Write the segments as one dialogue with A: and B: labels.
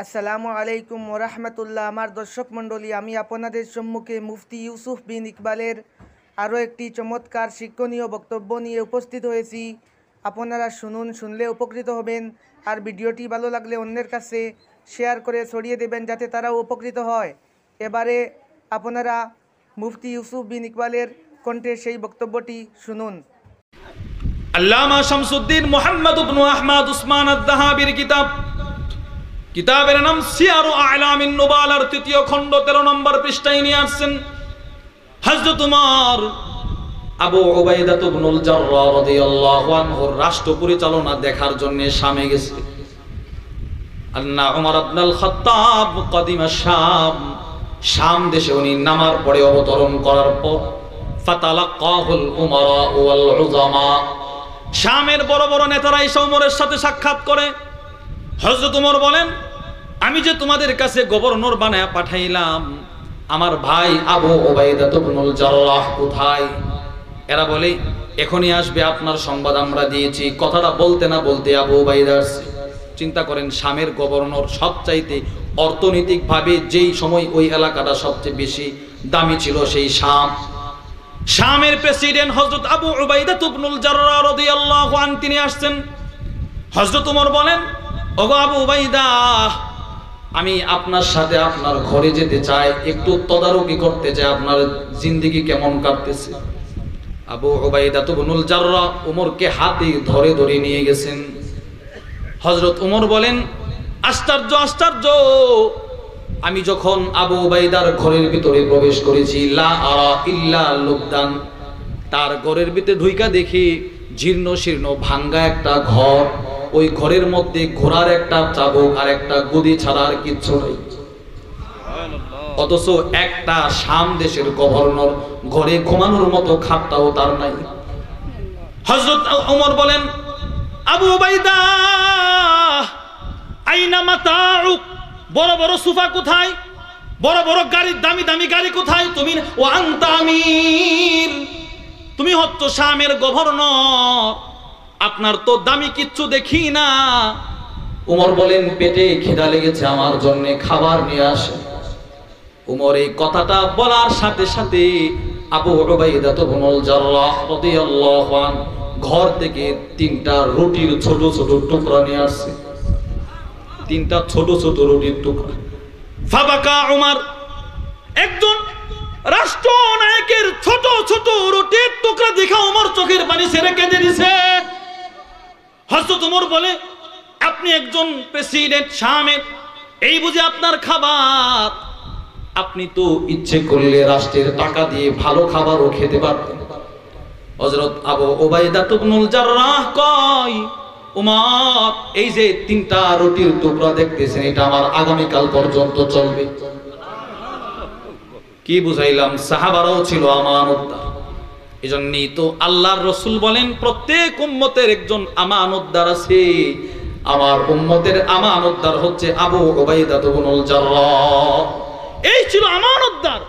A: আসসালামু আলাইকুম ওরহমতুল্লাহ। আমার দর্শক মণ্ডলী, আমি আপনাদের সম্মুখে মুফতি ইউসুফ বিন ইকবালের আরও একটি চমৎকার শিক্ষণীয় বক্তব্য নিয়ে উপস্থিত হয়েছি। আপনারা শুনুন, শুনলে উপকৃত হবেন। আর ভিডিওটি ভালো লাগলে অন্যের কাছে শেয়ার করে ছড়িয়ে দেবেন যাতে তারাও উপকৃত হয়। এবারে আপনারা মুফতি ইউসুফ বিন ইকবালের কণ্ঠে সেই বক্তব্যটি শুনুন।
B: আল্লামা শামসুদ্দিন মুহাম্মদ ইবনে আহমদ উসমান আদ-দাহাবির কিতাবের নাম সিয়ারু আ'লামিন নুবালার ৩য় খণ্ড ১৩ নম্বর পৃষ্ঠায় নিয়ে আসছেন হযরত উমর আবু উবাইদা ইবনুল জাররাহ রাদিয়াল্লাহু আনহুর রাষ্ট্র পরিচালনা দেখার জন্য শামে গেছে। আন্না উমর ইবনুল খাত্তাব কদিমা শাম দেশে উনি নামার পরে অবতরণ করার পর ফাতালাক্কাহুল উমারা ওয়াল উযামা, শামের বড় বড় নেতারা এসে উমরের সাথে সাক্ষাৎ করে। হযরত উমর বলেন, আমি যে তোমাদের কাছে গভর্নর বানায়া পাঠাইলাম, আমার ভাই আবু উবাইদা ইবনুল জাররাহ কোথায়? এরা বলে, এখনই আসবে, আপনার সংবাদ আমরা দিয়েছি। কথাটা বলতে না বলতে আবু উবাইদা আসছে। চিন্তা করেন, শামের গভর্নর সবচাইতে অর্থনৈতিকভাবে যেই সময় ওই এলাকাটা সবচেয়ে বেশি দামি ছিল, সেই শামের প্রেসিডেন্ট হযরত আবু উবাইদা ইবনুল জাররাহ রাদিয়াল্লাহু আনহু তিনি আসছেন। হযরত ওমর বলেন, ওগো আবু উবাইদা, আমি আপনার সাথে আপনার ঘরে যেতে চাই, একটু তদারকি করতে চাই আপনার জিন্দেগি কেমন কাটতেছে। আবু উবাইদা ইবনুল জাররাহ ওমরকে হাতে ধরে ধরে নিয়ে গেছেন। হযরত ওমর বলেন, আশ্চর্য আশ্চর্য, আমি যখন আবু উবাইদার ঘরের ভিতরে প্রবেশ করেছি, লা আরা ইল্লা লুবদান, তার ঘরের ভিতরে ঢুইকা দেখি জীর্ণ শীর্ণ ভাঙ্গা একটা ঘর। ওই ঘরের মধ্যে ঘোড়ার একটা চাবুক আর একটা গদি ছাড়া আর কিচ্ছু নাই। অথচ একটা শাম দেশের গভর্নর ঘরে ঘুমানোর মতো খাটটাও তার নাই। হযরত ওমর বলেন, আবু উবাইদা আইনা মাতাউক, বড় বড় সোফা কোথায়? বড় বড় গাড়ি, দামি দামি গাড়ি কোথায়? তুমি ও আনতা আমির, তুমি হচ্ছ শামের গভর্নর, আপনার তো দামি কিচ্ছু দেখি না। উমর বলেন, পেটে খিদা লেগেছে, আমার জন্য খাবার নিয়ে আসে। উমর এই কথাটা বলার সাথে সাথে আবু উবাইদা ইবনুল জাররাহ রাদিয়াল্লাহু আনহু ঘর থেকে ৩টা রুটির ছোট ছোট টুকরা নিয়ে আসছে। ৩টা ছোট ছোট রুটির টুকরা। ফাবাকা উমর, একজন রাষ্ট্রনায়কের ছোট ছোট রুটির টুকরা দেখে উমর চোখের পানি ছেড়ে কেঁদে দিছে। হযরত ওমর বলে, আপনি একজন প্রেসিডেন্ট শামের, এই বুঝে আপনার খাবার? আপনি তো ইচ্ছে করলে রাষ্ট্রের টাকা দিয়ে ভালো খাবারও খেতে পারতেন। হযরত আবু উবাইদা ইবনুল জাররাহ কয়, ওমর, এই যে ৩টা রুটির টুকরা দেখতেছেন, এটা আমার আগামীকাল পর্যন্ত চলবে। কি বুঝাইলাম? সাহাবারাও ছিল আমানতদার। এজন্যই তো আল্লাহর রাসূল বলেন, প্রত্যেক উম্মতের একজন আমানতদার আছে। আমার উম্মতের আমানতদার হচ্ছে আবু উবাইদা ইবনুল জাররাহ। এই ছিল আমানতদার।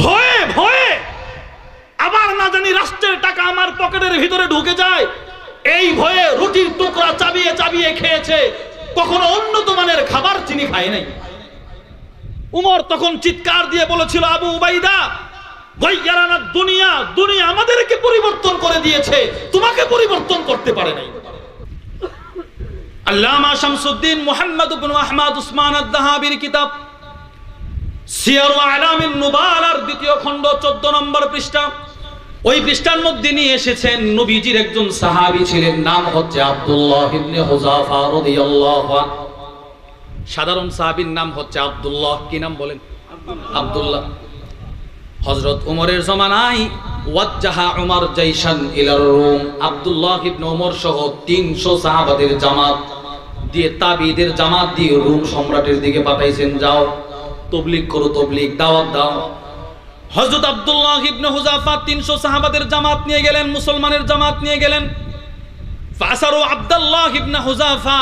B: ভয়ে ভয়ে আবার না জানি রাষ্ট্রের টাকা আমার পকেটের ভিতরে ঢুকে যায়, এই ভয়ে রুটির টুকরা চাবিয়ে চাবিয়ে খেয়েছে। কখনো উন্নত মানের খাবার চিনি খায় নাই। উমর তখন চিৎকার দিয়ে বলেছিল, আবু উবাইদা, গায়্যারানা দুনিয়া, দুনিয়া আমাদেরকে পরিবর্তন করে দিয়েছে, তোমাকে পরিবর্তন করতে পারে নাই। আল্লামা শামসুদ্দিন মুহাম্মদ ইবনে আহমদ উসমান আদ-দাহাবির কিতাব সিয়ারু আ'লামিন নুবালার ২য় খণ্ড ১৪ নম্বর পৃষ্ঠা, ওই পৃষ্ঠার মধ্যে নিয়ে এসেছেন নবীজির একজন সাহাবী ছিলেন, নাম হচ্ছে আব্দুল্লাহ ইবনে হুযাফা রাদিয়াল্লাহু আনহু। সাধারণ সাহাবীর নাম হচ্ছে আব্দুল্লাহ। কি নাম বলেন? আব্দুল্লাহ। হযরত ওমরের জামানায় ওয়াজ্জাহা উমর জাইশান ইলার রুম, আব্দুল্লাহ ইবনে ওমর সহ ৩০০ সাহাবাদের জামাত দিয়ে, তাবিঈদের জামাত দিয়ে রোম সম্রাটের দিকে পাঠাইছেন, যাও তাবলীগ করো, তাবলীগ দাওয়াত দাও। হযরত আব্দুল্লাহ ইবনে হুযাফা ৩০০ সাহাবাদের জামাত নিয়ে গেলেন, মুসলমানের জামাত নিয়ে গেলেন। ফাসারু আব্দুল্লাহ ইবনে হুযাফা,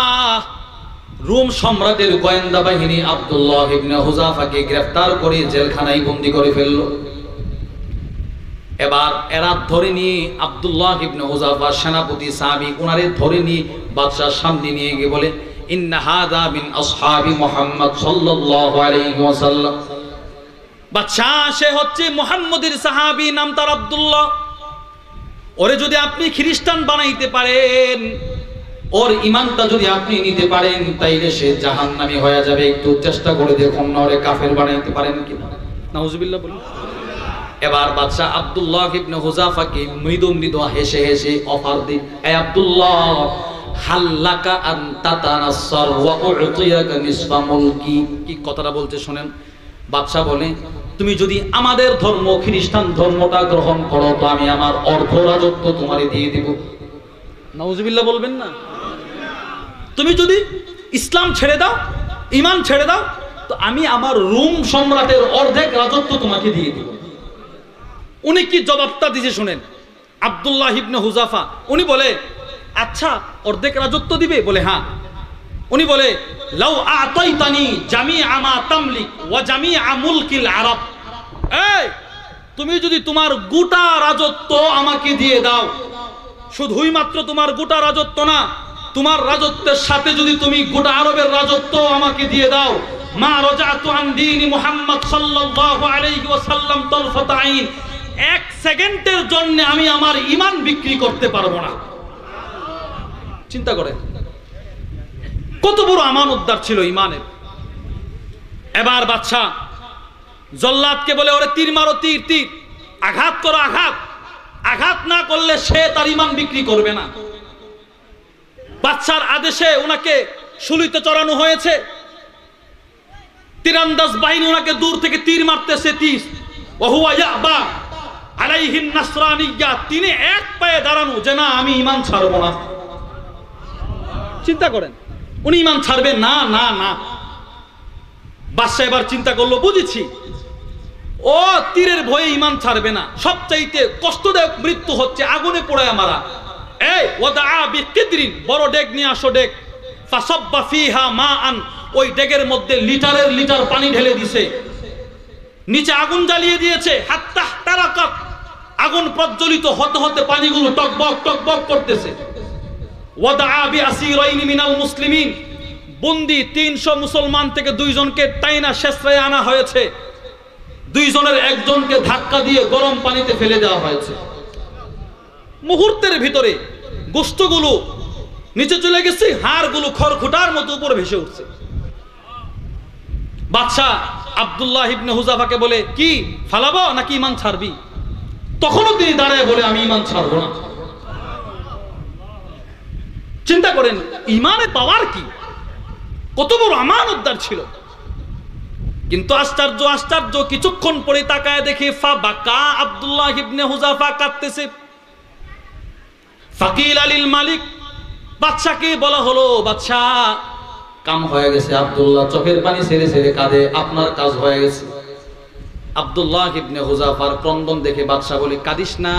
B: রোম সম্রাটের গোয়েন্দা বাহিনী আব্দুল্লাহ ইবনে হুযাফাকে গ্রেফতার করে জেলখানায় বন্দী করে ফেলল। এবার এরা ধরে নিয়ে আব্দুল্লাহ ইবনে হুযাফা সেনাপতি সাহাবী, ওনারে ধরে নিয়ে বাদশার সামনে নিয়ে গিয়ে বলে, ইন্না হাযা মিন আসহাবি মুহাম্মদ সাল্লাল্লাহু আলাইহি ওয়াসাল্লাম। বাদশাহ সে হচ্ছে মুহাম্মদের সাহাবী, নাম তার আব্দুল্লাহ। ওরে যদি আপনি খ্রিস্টান বানাইতে পারেন, ওর ঈমানটা যদি আপনি নিতে পারেন, তাইলে সে জাহান্নামী হয়ে যাবে। একটু চেষ্টা করে দেখুন না ওরে কাফের বানাইতে পারেন কিনা। নাউজুবিল্লাহ বলুন। এবার বাদশা আব্দুল্লাহ ইবনে হুযাফাকে মৃদু মৃদু হেসে হেসে অফার দিন, এ আব্দুল্লাহ, হাল্লাকা আন তাতানাসসার ওয়া উ'তিয়াকা নিসফা মুলকি। কি কথাটা বলতে শুনেন। বাদশা বলে, তুমি যদি আমাদের ধর্ম খ্রিস্টান ধর্মটা গ্রহণ করো তো আমি আমার অর্ধ রাজত্ব তোমারে দিয়ে দেব। নাউজুবিল্লাহ বলবেন না। তুমি যদি ইসলাম ছেড়ে দাও, ঈমান ছেড়ে দাও, তো আমি আমার রোম সম্রাটের অর্ধেক রাজত্ব তোমাকে দিয়ে দেব। উনি কি জবাবটা দিয়েছে শুনেন। আব্দুল্লাহ ইবনে হুযাফা উনি বলে, আচ্ছা অর্ধেক রাজত্ব দিবে? বলে হ্যাঁ। উনি বলে, লাউ আতাইতানি জামিআ মা তামলিক ওয়া জামিআ মুলকিল আরব। এই তুমি যদি তোমার গোটা রাজত্ব আমাকে দিয়ে দাও, শুধুই মাত্র তোমার গোটা রাজত্ব না, তোমার রাজত্বের সাথে যদি তুমি গোটা আরবের রাজত্ব আমাকে দিয়ে দাও, মা রাজাতু আন দীনি মুহাম্মদ সাল্লাল্লাহু আলাইহি ওয়াসাল্লাম তরফাত আইন, এক সেকেন্ডের জন্য আমি আমার ঈমান বিক্রি করতে পারবো না। চিন্তা করেন কত বড় আমানতদার ছিল ঈমানের। এবার বাদশা জল্লাদকে বলে, ওরে তীর মারো, তীর তীর, আঘাত করো, আঘাত। আঘাত না করলে সে তার ঈমান বিক্রি করবে না। বাদশার আদেশে ওনাকে শুলিতে চড়ানো হয়েছে। তীরন্দাজ বাহিনী ওনাকে দূর থেকে তীর মারতেছে, তীর। ওয়া হুয়া ইয়াবা আলাইহিন নাসরানিয়্যা, তিনি এক পায়ে দাঁড়ানো যে না আমি ঈমান ছাড়বো না। চিন্তা করেন, উনি ঈমান ছাড়বে না না না। বাদশা এবার চিন্তা করলো, বুঝেছি ও তীরের ভয়ে ঈমান ছাড়বে না। সবচাইতে কষ্টদায়ক মৃত্যু হচ্ছে আগুনে পোড়ায় মারা। এই ওয়াদা বিকিদরিন, বড় ডেক নিয়ে আসো, ডেক। ফাসাব্বা ফিহা মাআন, ওই ডেকের মধ্যে লিটারের লিটার পানি ঢেলে দিয়েছে, নিচে আগুন জ্বালিয়ে দিয়েছে। হাত্তা তারাকাত, আগুন প্রজ্বলিত হতে হতে পানিগুলো টকবক টকবক করতেছে। ওয়াদা বিআসিরাইনি মিনাল মুসলিমিন, বন্দী 300 মুসলমান থেকে 2 জনকে টাইনা শেষরায় আনা হয়েছে। 2 জনের একজনকে ধাক্কা দিয়ে গরম পানিতে ফেলে দেওয়া হয়েছে। মুহূর্তের ভিতরে গোশতগুলো নিচে চলে গেছে, হাড়গুলো খড়খুটার মতো উপরে ভেসে উঠছে। বাদশা আব্দুল্লাহ ইবনে হুযাফাকে বলে, কি ফালাবো নাকি ঈমান ছাড়বি? তখনও তিনি দাঁড়ায় বলে, আমি ঈমান ছাড়বো না। চিন্তা করেন ঈমানে পাওয়ার কি, কত বড় আমানতদার ছিল। কিন্তু আশ্চর্য আশ্চর্য, কিছুক্ষণ পরে তাকায় দেখে ফাবাকা আব্দুল্লাহ ইবনে হুযাফা কাঁদতেছে। ফাকিল আলিল মালিক, বাদশাকে বলা হলো, বাদশা কাম হয়ে গেছে, আব্দুল্লাহ চোখের পানি ছেড়ে ছেড়ে কাঁদে, আপনার কাজ হয়ে গেছে। আব্দুল্লাহ ইবনে হুযাফার ক্রন্দন দেখে বাদশা বলে, কাঁদিস না,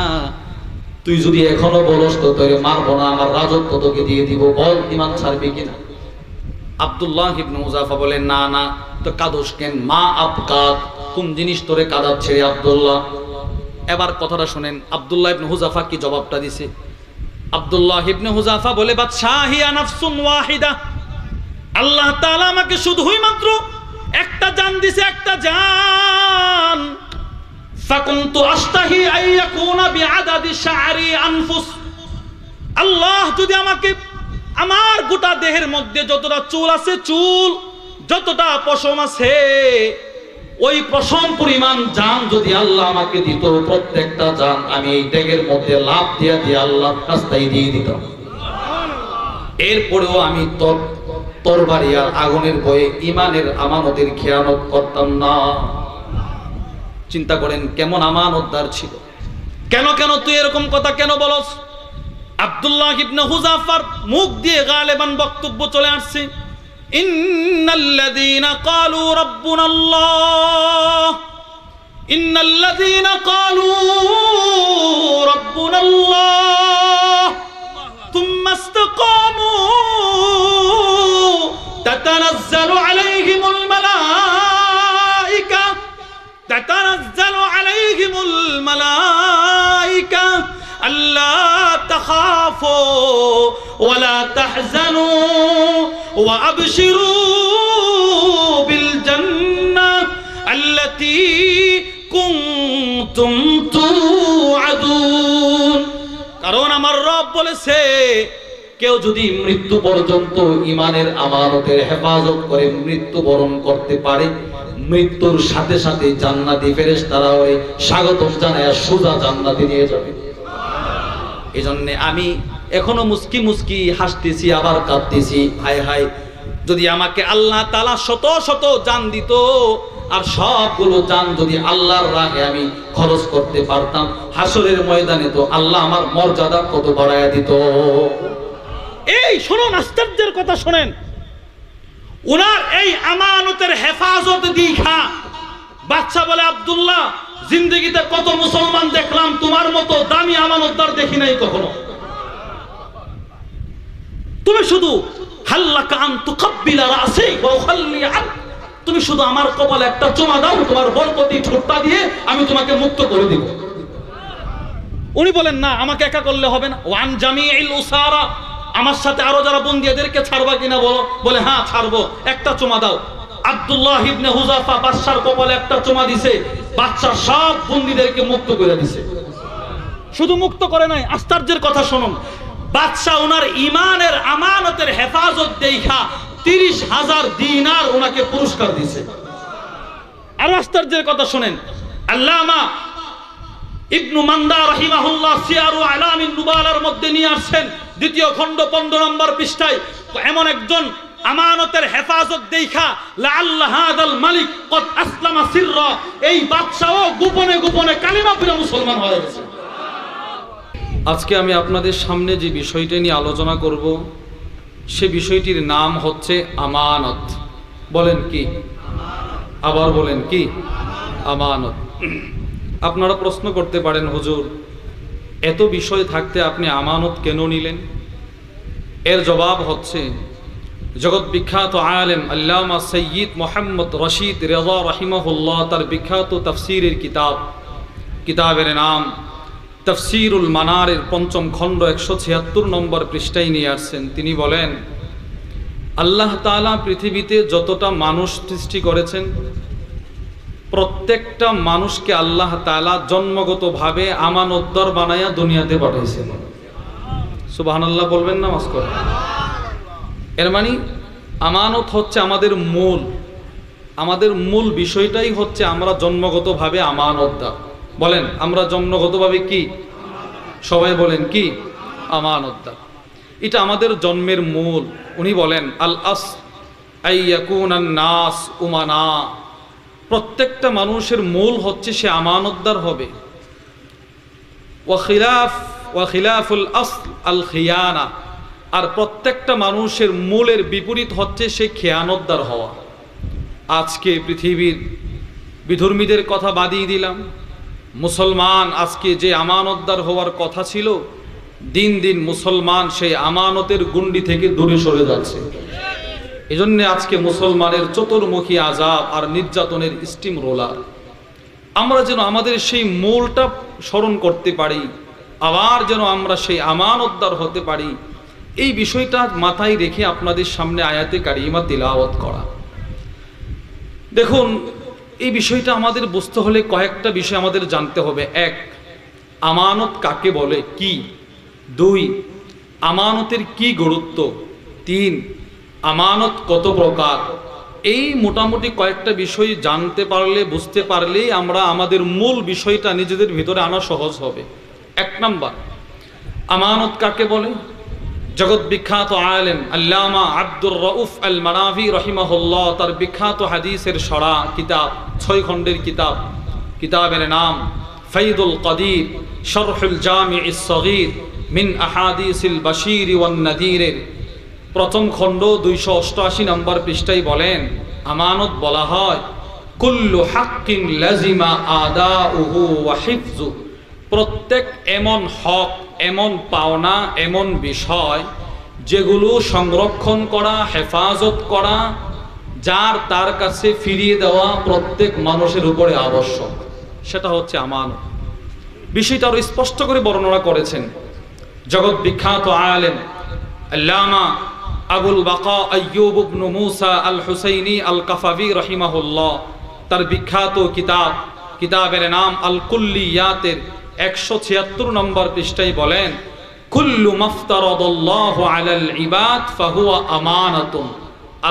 B: তুই যদি এখনো বলস তো তোরে মারবো না, আমার রাজত্ব তোকে দিয়ে দিব, বল ঈমান ছাড়বি কিনা? আব্দুল্লাহ ইবনে হুযাফা বলে, না না, তো কাঁদোস কেন? মা আবকাত, কোন জিনিস তোরে কাঁদাচ্ছে রে আব্দুল্লাহ? এবার কথাটা শুনেন আব্দুল্লাহ ইবনে হুযাফা কি জবাবটা দিছে। আব্দুল্লাহ ইবনে হুযাফা বলে, বাদশাহিয়া নাফসুন ওয়াহিদা, আল্লাহ তাআলা আমাকে শুধুই মাত্র একটা জান দিছে, একটা জান। ফাকুনতু আশতাহি আইয়াকুনা বিআদাদি শা'রি আনফুস, আল্লাহ যদি আমাকে আমার গোটা দেহের মধ্যে যতটা চুল আছে, চুল যতটা পশম আছে, ওই পশম পরিমাণ জান যদি আল্লাহ আমাকে দিত, প্রত্যেকটা জান আমি এই ডেগের মধ্যে লাফ দিয়ে দিয়ে আল্লাহর রাস্তায় দিয়ে দিতাম। এরপরেও আমি তরবারি আর আগুনের ভয়ে ঈমানের আমানতের খেয়ানত করতাম না। চিন্তা করেন কেমন আমানতদার ছিল। কেন কেন তুই এরকম কথা কেন বলস? আব্দুল্লাহ ইবনে হুযাফার মুখ দিয়ে গালিবান বক্তব্য চলে আসছে, ইন্নাল্লাযীনা ক্বালু রাব্বুনাল্লাহ, ইন্নাল্লাযীনা ক্বালু রাব্বুনাল্লাহ থুম্মা ইসতাকামু তাতানাজ্জালু আলাইহিমুল মালায়েকা, তাতানাজ্জালু আলাইহিমুল মালায়েকা আল্লা তাখাফু ওয়া লা তাহজানু ওয়া আবশিরু বিল জান্নাহ আল্লাতী কুনতুম তুআদুন। কারণ আমার রব বলেছে, কেউ যদি মৃত্যু পর্যন্ত ঈমানের আমানতের হেফাজত করে মৃত্যুবরণ করতে পারে, মৃত্যুর সাথে সাথে জান্নাতি ফেরেশতারা ওরে স্বাগতম জানায় সোজা জান্নাতে নিয়ে যাবে। এজন্য আমি এখনো মুস্কি মুস্কি হাসতেছি, আবার কাঁদতেছি। হায় হায়, যদি আমাকে আল্লাহ তাআলা শত শত জান দিত, আর সবগুলো জান যদি আল্লাহর রাহে আমি খরচ করতে পারতাম, হাসরের ময়দানে তো আল্লাহ আমার মর্যাদা কত বাড়ায়া দিত। এই শুনুন, আশ্চর্যের কথা শুনেন। উনার এই আমানতের হেফাজত দীক্ষা বাদশা বলে, আব্দুল্লাহ, জিন্দেগিতে কত মুসলমান দেখলাম, তোমার মতো দামি আমানতদার দেখি নাই কখনো। তুমি শুধু হাল্লাকা আন তুকাব্বিলা রাসি ওয়া উখাল্লি আন, তুমি শুধু আমার কপালে একটা চুমা দাও, তোমার বরকতি ঠোঁটটা দিয়ে আমি তোমাকে মুক্ত করে দিব। উনি বলেন, না, আমাকে একা করলে হবে না। ওয়ান জামিউল উসারা, আমার সাথে আরো যারা বন্দী এদেরকে ছাড়বা কিনা বলো। বলে, হ্যাঁ ছাড়বো, একটা চুমা দাও। আব্দুল্লাহ ইবনে হুযাফা বাদশার কপালে একটা চুমা দিছে, বাদশা সব বন্দীদেরকে মুক্ত করে দিছে। শুধু মুক্ত করে নাই, আশ্চর্যের কথা শুনুন, বাদশা ওনার ঈমানের আমানতের হেফাজত দেখা 30,000 দিনার ওনাকে পুরস্কার দিছে। আরো আশ্চর্যের কথা শুনেন, আল্লামা ইবনু মান্দা রাহিমাহুল্লাহ সিয়ারু আলামিন নুবালার মধ্যে নিয়ে আসছেন, 2য় খণ্ড 15 নম্বর পৃষ্ঠায়, এমন একজন আমানতের হেফাজত দেখা লাআল্লা হাদাল মালিক কদ আসলামা সিররা, এই বাদশাও গোপনে গোপনে কালিমা পড়ে মুসলমান হয়ে গেছে। আজকে আমি আপনাদের সামনে যে বিষয়টা নিয়ে আলোচনা করব, সে বিষয়টির নাম হচ্ছে আমানত। বলেন কি? আবার বলেন কি? আমানত। আপনারা প্রশ্ন করতে পারেন, হুজুর, এত বিষয় থাকতে আপনি আমানত কেন নিলেন? এর জবাব হচ্ছে, জগৎ বিখ্যাত আলেম আল্লামা সৈয়দ মোহাম্মদ রশিদ রেজা রাহিমাহুল্লাহ তার বিখ্যাত তাফসীরের কিতাবের নাম তাফসীরুল মানারের 5ম খণ্ড 176 নম্বর পৃষ্ঠায় নিয়ে আসছেন। তিনি বলেন, আল্লাহ তাআলা পৃথিবীতে যতটা মানুষ সৃষ্টি করেছেন, প্রত্যেকটা মানুষকে আল্লাহ তাআলা জন্মগতভাবে আমানতদার বানায়া দুনিয়াতে পাঠাইছেন। সুবহানাল্লাহ বলবেন না? মাস করে। এর মানে আমানত হচ্ছে আমাদের মূল বিষয়টাই হচ্ছে আমরা জন্মগতভাবে আমানতদার। বলেন, আমরা জন্মগতভাবে কি? সবাই বলেন কি? আমানতদার। এটা আমাদের জন্মের মূল। উনি বলেন, আল আস আইয়াকুনান নাস উমানা, প্রত্যেকটা মানুষের মূল হচ্ছে সে আমানতদার হবে। ওয়া খিলাফুল আসল আল খিয়ানা, আর প্রত্যেকটা মানুষের মূলের বিপরীত হচ্ছে সে খেয়ানতদার হওয়া। আজকে পৃথিবীর বিধর্মীদের কথা বাদিয়ে দিলাম, মুসলমান আজকে যে আমানতদার হওয়ার কথা ছিল, দিন দিন মুসলমান সেই আমানতের গুন্ডি থেকে দূরে সরে যাচ্ছে। এজন্য আজকে মুসলমানের চতুর্মুখী আযাব আর নির্যাতনের স্টিম রোলার। আমরা যেন আমাদের সেই মূলটা স্মরণ করতে পারি, আবার যেন আমরা সেই আমানতদার হতে পারি, এই বিষয়টা মাথায় রেখে আপনাদের সামনে আয়াতে কারিমা তিলাওয়াত করা। দেখুন, এই বিষয়টা আমাদের বুঝতে হলে কয়েকটা বিষয় আমাদের জানতে হবে। 1, আমানত কাকে বলে, কি? 2, আমানতের কি গুরুত্ব? 3, আমানত কত প্রকার? এই মোটামুটি কয়েকটা বিষয় জানতে পারলে, বুঝতে পারলেই আমরা আমাদের মূল বিষয়টা নিজেদের ভিতরে আনা সহজ হবে। 1 নাম্বার, আমানত কাকে বলে? জগৎ বিখ্যাত আলেম আল্লামা আব্দুর রউফ আল মানাভি রহিমাহুল্লাহ তার বিখ্যাত হাদিসের সরা কিতাব, 6 খণ্ডের কিতাবের নাম ফাইদুল কাদির শরহুল জামিউস সগীর মিন আহাদিসিল বাশীর ওয়ান নাযীরের 1ম খণ্ড 288 নম্বর পৃষ্ঠায় বলেন, আমানত বলা হয় কুল্লু হাক্কিন লাজিমা আদাউহু ওয়া হিফযু, প্রত্যেক এমন হক, এমন পাওনা, এমন বিষয় যেগুলো সংরক্ষণ করা, হেফাজত করা, যার তার কাছে ফিরিয়ে দেওয়া প্রত্যেক মানুষের উপরে আবশ্যক, সেটা হচ্ছে আমানত। বিষয়টা আরো স্পষ্ট করে বর্ণনা করেছেন জগৎ বিখ্যাত আলেম আল্লামা আবুল বাকা আইয়ুব ইবনে মুসা আল হুসাইনি আল কাফাবি রাহিমাহুল্লাহ তার বিখ্যাত কিতাবের নাম আল কুল্লিয়াতের 176 নম্বর পৃষ্ঠায় বলেন, কুল্লু মাফতারাদাল্লাহু আলাল ইবাদ ফাহুয়া আমানাতুন।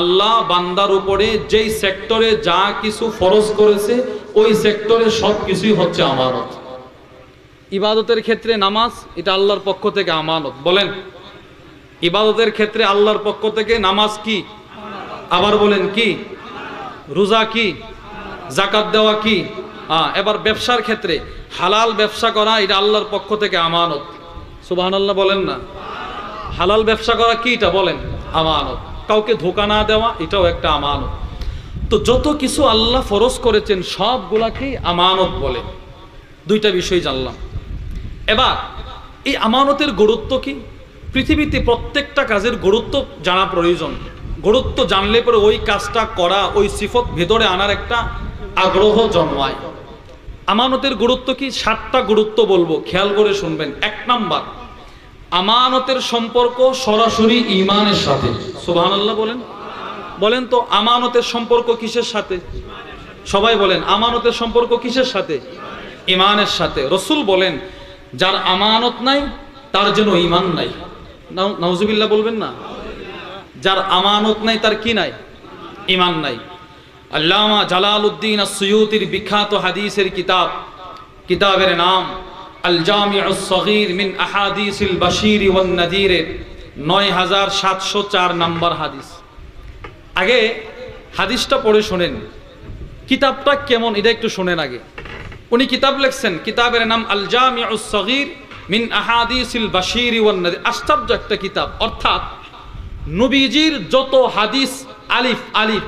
B: আল্লাহ বান্দার উপরে যেই সেক্টরে যা কিছু ফরজ করেছে ওই সেক্টরে সব কিছুই হচ্ছে আমানত। ইবাদতের ক্ষেত্রে নামাজ, এটা আল্লাহর পক্ষ থেকে আমানত। বলেন, ইবাদতের ক্ষেত্রে আল্লাহর পক্ষ থেকে নামাজ কি? আবার বলেন কি? রোজা কি? যাকাত দেওয়া কি? এবার ব্যবসার ক্ষেত্রে হালাল ব্যবসা করা, এটা আল্লাহর পক্ষ থেকে আমানত। সুবহানাল্লাহ বলেন না? হালাল ব্যবসা করা কি? এটা বলেন আমানত। কাউকে ধোঁকা না দেওয়া, এটাও একটা আমানত। তো যত কিছু আল্লাহ ফরজ করেছেন সবগুলাকেই আমানত বলে। দুইটা বিষয় জানলাম। এবার এই আমানতের গুরুত্ব কি? পৃথিবীতে প্রত্যেকটা কাজের গুরুত্ব জানা প্রয়োজন। গুরুত্ব জানলে পরে ওই কাজটা করা, ওই সিফত ভেতরে আনার একটা আগ্রহ জন্মায়। আমানতের গুরুত্ব কি? 7টা গুরুত্ব বলবো, খেয়াল করে শুনবেন। 1 নাম্বার, আমানতের সম্পর্ক সরাসরি ঈমানের সাথে। সুবহানাল্লাহ বলেন। বলেন তো আমানতের সম্পর্ক কিসের সাথে? সবাই বলেন, আমানতের সম্পর্ক কিসের সাথে? ঈমানের সাথে। রাসূল বলেন, যার আমানত নাই তার যেন ঈমান নাই। নাউজুবিল্লাহ বলবেন না? যার আমানত নাই তার কি নাই? ঈমান নাই। আল্লামা জালালউদ্দিন আস-সুয়ুতির বিখ্যাত হাদিসের কিতাবের নাম আল জামিউস সগীর মিন আহাদিসিল বাশীর ওয়ান নাযীর, 9704 নম্বর হাদিস। আগে হাদিসটা পড়ে শোনেন, কিতাবটা কেমন এটা একটু শোনেন আগে। উনি কিতাব লিখছেন, কিতাবের নাম আল জামিউস সগীর মিন আহাদিসিল বাশীর ওয়ান নাযীর। আশ্চর্য একটা কিতাব। অর্থাৎ নবীজির যত হাদিস, আলিফ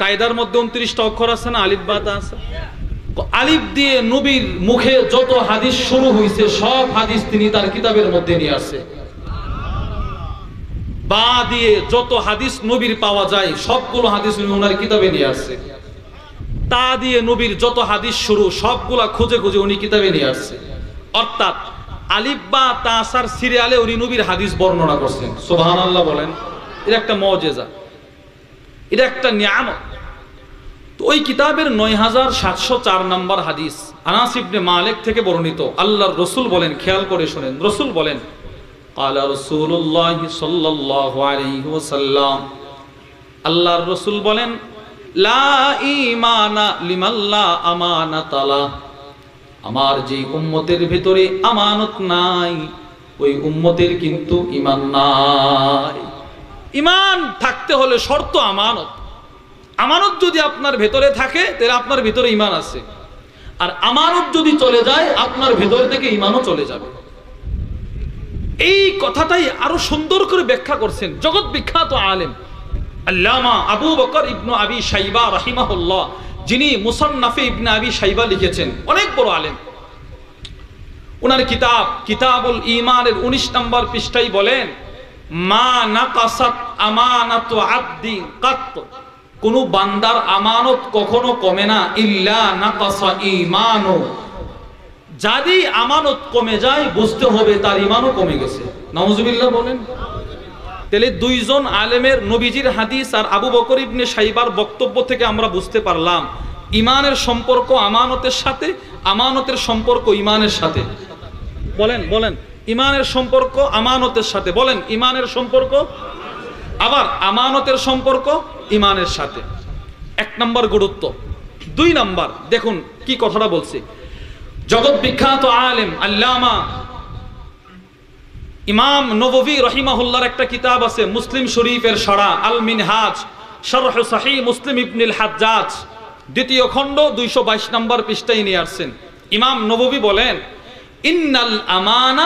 B: কায়দার মধ্যে 29টা অক্ষর আছে না, আলিফ বা তা আছে। আলিফ দিয়ে নবীর মুখে যত হাদিস শুরু হয়েছে সব হাদিস তিনি তার কিতাবের মধ্যে নিয়ে আসছে। বা দিয়ে যত হাদিস নবীর পাওয়া যায় সবগুলো হাদিস উনি ওনার কিতাবে নিয়ে আসছে। তা দিয়ে নবীর যত হাদিস শুরু সবগুলা খুঁজে উনি কিতাবে নিয়ে আসছে। অর্থাৎ আলিফ বা তা আসার সিরিয়ালে উনি নবীর হাদিস বর্ণনা করছেন। সুবহানাল্লাহ বলেন। এটা একটা মুজিজা, এটা একটা নিয়ামত। তো ওই কিতাবের 9704 নম্বর হাদিস আনাস ইবনে মালিক থেকে বর্ণিত। আল্লাহর রাসূল বলেন, খেয়াল করে শুনেন, রাসূল বলেন, ক্বালা রাসূলুল্লাহ সাল্লাল্লাহু আলাইহি ওয়াসাল্লাম, আল্লাহর রাসূল বলেন, লা ঈমানা লিমান লা আমানাতা লা। আমার যে উম্মতের ভিতরে আমানত নাই ওই উম্মতের কিন্তু ঈমান নাই। ঈমান থাকতে হলে শর্ত আমানত। আমানত যদি আপনার ভেতরে থাকে তাহলে আপনার ভিতরে ঈমান আছে, আর আমানত যদি চলে যায় আপনার ভেতর থেকে ঈমানও চলে যাবে। এই কথাটাই আরো সুন্দর করে ব্যাখ্যা করছেন জগৎ বিখ্যাত আলেম আল্লামা আবু বকর ইবনে আবি শাইবা রাহিমাহুল্লাহ, যিনি মুসান্নাফে ইবনে আবি শাইবা লিখেছেন, অনেক বড় আলেম। ওনার কিতাবুল ঈমানের 19 নম্বর পৃষ্ঠায় বলেন, মা নাকাসাত আমানাতু আবদি কাত। কোন বান্দার আমানত কখনো কমে না, ইল্লা নাকাসা ঈমানু। যদি আমানত কমে যায় বুঝতে হবে তার ঈমানও কমে গেছে। নাউজুবিল্লাহ বলেন। তাহলে দুইজন আলেমের, নবীজির হাদিস আর আবু বকর ইবনে শাইবার বক্তব্য থেকে আমরা বুঝতে পারলাম ঈমানের সম্পর্ক আমানতের সাথে, আমানতের সম্পর্ক ঈমানের সাথে। বলেন ঈমানের সম্পর্ক আমানতের সাথে। বলেন ঈমানের সম্পর্ক, আবার আমানতের সম্পর্ক ঈমানের সাথে। 1 নম্বর গুরুত্ব। 2 নম্বর দেখুন কি কথাটা বলছে। জগৎ বিখ্যাত আলেম আল্লামা ইমাম নববী রহিমাহুল্লাহর একটা কিতাব আছে মুসলিম শরীফের শরা আল মিনহাজ শরহ সহিহ মুসলিম ইবনুল হাজ্জাজ, 2য় খণ্ড 222 নম্বর পৃষ্ঠায় নিয়ে আসছেন। ইমাম নববী বলেন, ইন্নাল আমানা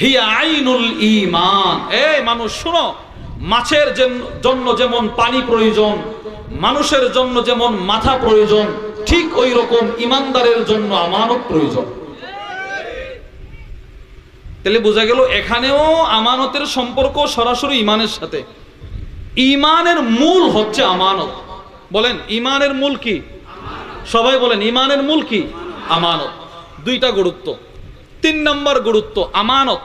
B: হিয়া আইনুল ঈমান। এই মানুষ শোনো, মাছের জন্য যেমন পানি প্রয়োজন, মানুষের জন্য যেমন মাথা প্রয়োজন, ঠিক ওই রকম ইমানদারের জন্য আমানত প্রয়োজন। তাহলে বোঝা গেল এখানেও আমানতের সম্পর্ক সরাসরি ঈমানের সাথে। ঈমানের মূল হচ্ছে আমানত। বলেন ঈমানের মূল কি? সবাই বলেন ঈমানের মূল কি? আমানত। 2টা গুরুত্ব। 3 নম্বর গুরুত্ব, আমানত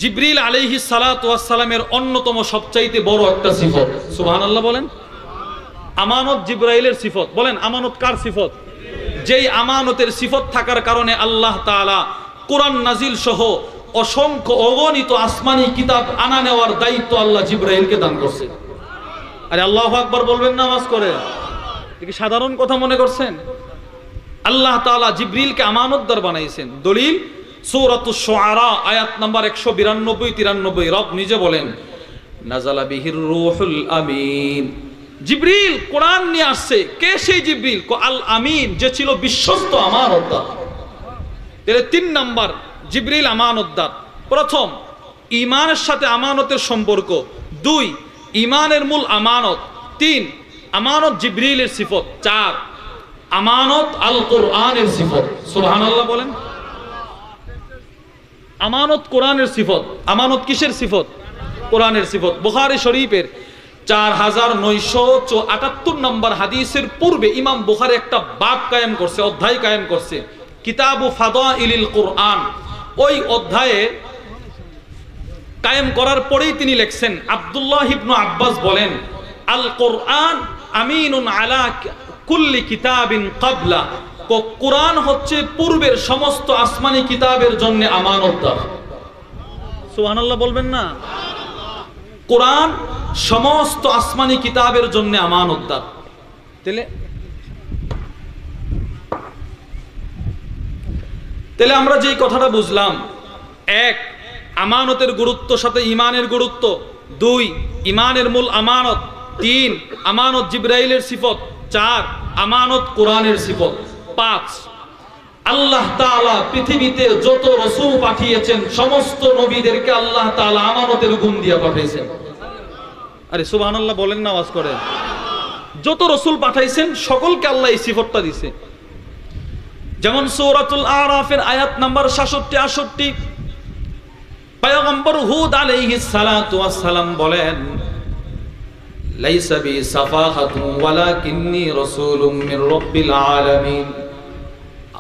B: জিবরিল আলাইহিস সালাতু ওয়াস সালামের অন্যতম সবচাইতে বড় একটা সিফত, সুবহানাল্লাহ বলেন। আমানত জিবরাইলের সিফত, বলেন আমানত কার সিফত? যেই আমানতের সিফত থাকার কারণে আল্লাহ তাআলা কোরআন নাজিল সহ অসংখ্য অগণিত আসমানি কিতাব আনা নেওয়ার দায়িত্ব আল্লাহ জিবরাইলকে দান করছে। আরে আল্লাহু আকবার বলবেন না আওয়াজ করে? কি সাধারণ কথা মনে করছেন? আল্লাহ তাআলা জিবরিলকে আমানতদার বানাইছেন। দলিল সূরাতুশ শুআরা আয়াত নাম্বার 192-93। রব নিজে বলেন, নাযালা বিহির রূহুল আমিন। জিবরিল কোরআন নিয়ে আসছে। কে সেই জিবরিল? আল আমিন, যে ছিল বিশ্বস্ত আমানতদার। তাহলে 3 নাম্বার জিবরিল আমানতদার। প্রথম, ঈমানের সাথে আমানতের সম্পর্ক। 2, ঈমানের মূল আমানত। 3, আমানত জিবরিলের সিফত। 4, আমানত আল কোরআনের সিফত। সুবহানাল্লাহ বলেন। আমানত কোরআনের সিফত। আমানত কিসের সিফত? কোরআনের সিফত। বুখারী শরীফের 4978 নম্বর হাদিসের পূর্বে ইমাম বুখারী একটা বাব কায়েম করছে, অধ্যায় কায়েম করছে, কিতাবু ফাদাইলিল কোরআন। ওই অধ্যায়ে কায়েম করার পরেই তিনি লিখছেন, আব্দুল্লাহ ইবনে আব্বাস বলেন, আল কোরআন আমিনুন আলা কুল্লি কিতাবিন ক্বাবলা। কোরআন হচ্ছে পূর্বের সমস্ত আসমানি কিতাবের জন্য আমানতদার। সুবহানাল্লাহ বলবেন না? কোরআন সমস্ত আসমানি কিতাবের জন্য আমানতদার। তাহলে আমরা যেই কথাটা বুঝলাম, 1, আমানতের গুরুত্ব সাথে ঈমানের গুরুত্ব। 2, ঈমানের মূল আমানত। 3, আমানত জিবরাইলের সিফত। 4, আমানত কোরআনের সিফত। 5, আল্লাহ তাআলা পৃথিবীতে যত রাসূল পাঠিয়েছেন সমস্ত নবীদেরকে আল্লাহ তাআলা আমানতের গুণ দিয়ে পাঠিয়েছেন। আরে সুবহানাল্লাহ বলেন না আওয়াজ করে? যত রাসূল পাঠাইছেন সকলকে আল্লাহ এই সিফতটা দিয়েছে। যেমন সূরাতুল আরাফের আয়াত নাম্বার 67-68 পয়গম্বর হুদ আলাইহিস সালাতু ওয়াস সালাম বলেন, লাইসা বি সাফাহাতুন ওয়ালাকিন্নী রাসূলুম মির রাব্বিল আলামিন।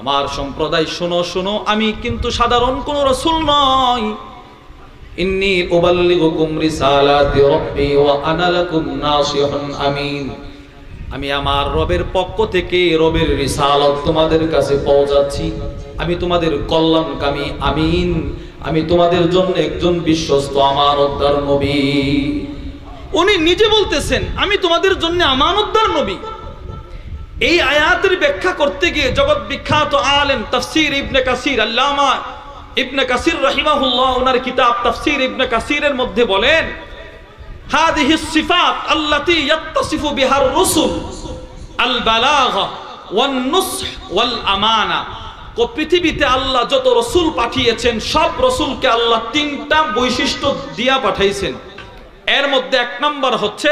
B: আমার সম্প্রদায় শোনো শোনো, আমি কিন্তু সাধারণ কোন রাসূল নই। ইন্নী উবাল্লিগুকুম রিসালাতি রাব্বি ওয়া আনা লাকুম নাসিহুন আমিন। আমি আমার রবের পক্ষ থেকে রবের রিসালাত তোমাদের কাছে পৌঁছাচ্ছি। আমি তোমাদের কল্যাণকামী আমিন। আমি তোমাদের জন্য একজন বিশ্বস্ত আমানতদার নবী। উনি নিজে বলতেছেন, আমি তোমাদের জন্য আমানতদার নবী। এই আয়াতের ব্যাখ্যা করতে গিয়ে জগৎ বিখ্যাত আলেম তাফসীর ইবনে কাসির, আল্লামা ইবনে কাসির রাহিমাহুল্লাহ, ওনার কিতাব তাফসীর ইবনে কাসিরের মধ্যে বলেন, হাদিহিস সিফাত আল্লাতী ইয়াত্তাসিফু বিহার রাসূল আল বালাগা ওয়ান নুসহ ওয়াল আমানা। পৃথিবীতে আল্লাহ যত রাসূল পাঠিয়েছেন সব রাসূলকে আল্লাহ 3টা বৈশিষ্ট্য দিয়া পাঠাইছেন। এর মধ্যে 1 নাম্বার হচ্ছে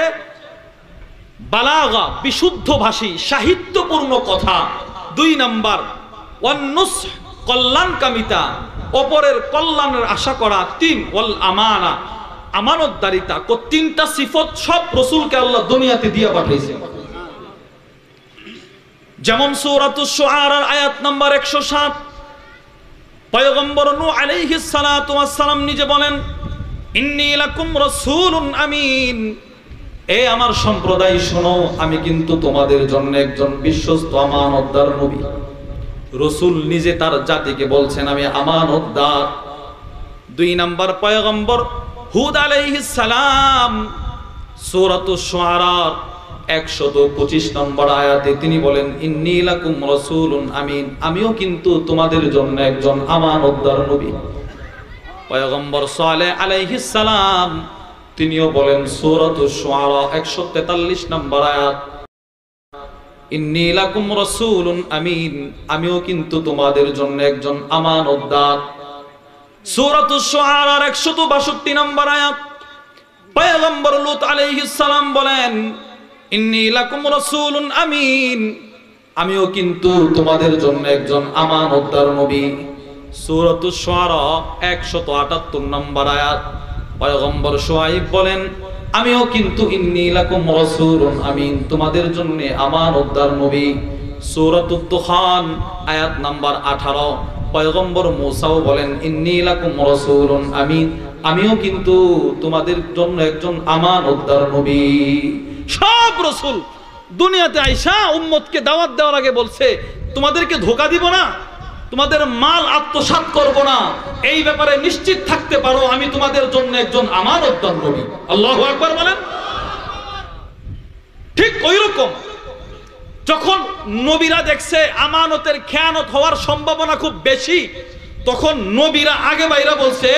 B: বালাগা, বিশুদ্ধ ভাষী, সাহিত্যপূর্ণ কথা। 2 নাম্বার ওয়ান নুসহ, কল্যাণকামিতা, অপরের কল্যাণের আশা করা। 3 ওয়াল আমানা, আমানতদারিতা। 3টা সিফত সব রাসূলকে আল্লাহ দুনিয়াতে দিয়ে পাঠিয়েছেন। যেমন সূরাতুশ শুআরার আয়াত নাম্বার 107 পয়গম্বর নূহ আলাইহিস সালাতু ওয়াস সালাম নিজে বলেন, ইন্নী লাকুম রাসূলুন আমিন। এ আমার সম্প্রদায় শোনো, আমি কিন্তু তোমাদের জন্য একজন বিশ্বস্ত আমানতদার নবী। রাসূল নিজে তার জাতিকে বলছেন, আমি আমানতদার। 2 নাম্বার পয়গম্বর হুদ আলাইহিস সালাম সূরাতুশ শুআরা 125 নম্বর আয়াতে তিনি বলেন, ইন্নী লাকুম রাসূলুন আমিন। আমিও কিন্তু তোমাদের জন্য একজন আমানতদার নবী। পয়গম্বর সালেহ আলাইহিস সালাম তিনিও বলেন সূরাতুশ শুআরা 143 নম্বর আয়াত, ইন্নী লাকুম রাসূলুন আমিন। আমিও কিন্তু তোমাদের জন্য একজন আমানতদার। সূরাতুশ শুআরার 162 নম্বর আয়াত পয়গম্বর লূত আলাইহিস সালাম বলেন, ইন্নী লাকুম রাসূলুন আমিন। আমিও কিন্তু তোমাদের জন্য একজন আমানতদার নবী। সূরাতুশ শুআরা 178 নম্বর আয়াত পয়গম্বর শুআইব বলেন, আমিও কিন্তু ইন্নী লাকুম রাসূলুন আমিন, তোমাদের জন্য আমানতদার নবী। সূরাতুদ দুখান আয়াত নাম্বার 18 পয়গম্বর মূসাও বলেন, ইন্নী লাকুম রাসূলুন আমিন, আমিও কিন্তু তোমাদের জন্য একজন আমানতদার নবী। সব রাসূল দুনিয়াতে আইসা উম্মতকে দাওয়াত দেওয়ার আগে বলছে, তোমাদেরকে ধোঁকা দিব না, তোমাদের মাল আত্মসাৎ করব না, এই ব্যাপারে নিশ্চিত থাকতে পারো আমি তোমাদের জন্য একজন আমানতদার নবী। আল্লাহু আকবার বলেন। ঠিক ওইরকম যখন নবীরা দেখছে আমানতের খেয়ানত হওয়ার সম্ভাবনা খুব বেশি, তখন নবীরা আগে বাইরা বলছে,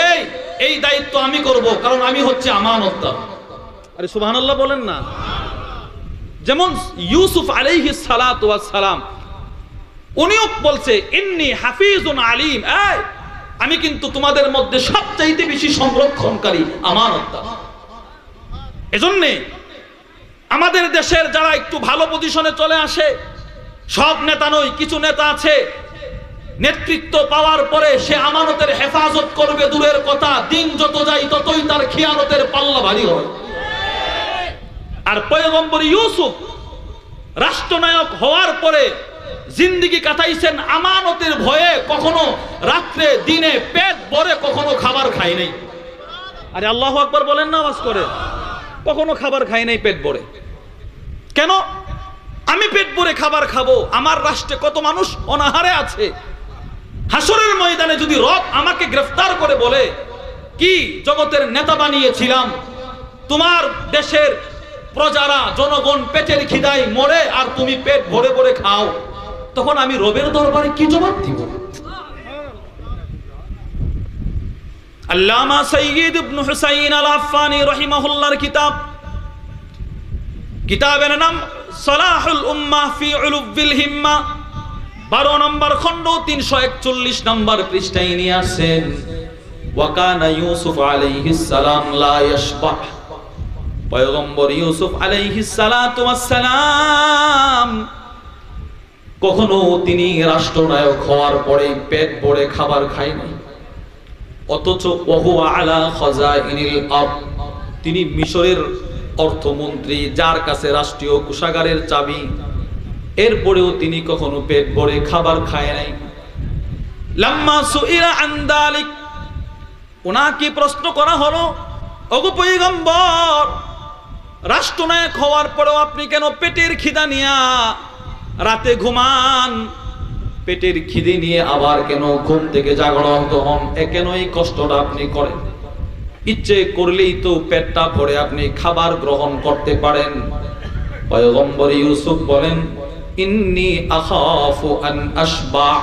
B: এই দায়িত্ব আমি করব, কারণ আমি হচ্ছে আমানতদার। আরে সুবহানাল্লাহ বলেন না। যেমন ইউসুফ আলাইহিস সালাতু ওয়াস সালাম, উনিও বলছে ইন্নী হাফিজুন আলিম, আমি কিন্তু তোমাদের মধ্যে সবচাইতে বেশি সংরক্ষণকারী, আমানতদার। এজন্য আমাদের দেশের যারা একটু ভালো পজিশনে চলে আসে, সব নেতা নয়, কিছু নেতা আছে নেতৃত্ব পাওয়ার পরে সে আমানতের হেফাজত করবে দূরের কথা, দিন যত যায় ততই তার খিয়ানতের পাল্লা ভারী হয়। আর পয়গম্বর ইউসুফ রাষ্ট্রনায়ক হওয়ার পরে জিন্দেগি কাটাইছেন আমানতের ভয়ে, কখনো রাত্রে দিনে পেট ভরে কখনো খাবার খায় নাই। আরে আল্লাহু আকবার বলেন না আওয়াজ করে। কখনো খাবার খায় নাই পেট ভরে। কেন? আমি পেট ভরে খাবার খাবো, আমার রাষ্ট্রে কত মানুষ অনাহারে আছে। হাসরের ময়দানে যদি রব আমাকে গ্রেফতার করে বলে, কি জগতের নেতা বানিয়েছিলাম, তোমার দেশের প্রজারা জনগণ পেটের খিদায় মরে আর তুমি পেট ভরে ভরে খাও, তখন আমি রবের দরবারে কি জবাব দিব? আল্লামা সাইয়্যিদ ইবনে হুসাইন আল আফফানি রাহিমাহুল্লাহর কিতাবের নাম সালাহুল উম্মাহ ফি উলুবিল হিম্মা, 12 নম্বর খণ্ড 341 নম্বর পৃষ্ঠায় নিয়ে আসেন, ওয়া কানা ইউসুফ আলাইহিস সালাম লা ইয়াশবা। পয়গম্বর ইউসুফ আলাইহিস সালাতু ওয়াস সালাম কখনো তিনি রাষ্ট্রনায়ক হওয়ার পরে পেট ভরে খাবার খায় নাই। অথচ ওহু আলা খাজাইনিল আরদ, তিনি মিশরের অর্থমন্ত্রী, যার কাছে রাষ্ট্রীয় কোষাগারের চাবি, এরপরেও তিনি কখনো পেট ভরে খাবার খায় নাই। লাম্মা সুইলা আন যালিক, ওনাকে প্রশ্ন করা হলো, ওগো পয়গম্বর, রাষ্ট্রনায়ক হওয়ার পরেও আপনি কেন পেটের খিদা নিয়া রাতে ঘুমান? পেটের খিদে নিয়ে আবার কেন ঘুম থেকে জাগ্রত হন? কেন এই কষ্টটা আপনি করেন? ইচ্ছে করলেই তো পেটটা ভরে আপনি খাবার গ্রহণ করতে পারেন। পয়গম্বর ইউসুফ বলেন, ইন্নী আখাফু আন আশবাহ,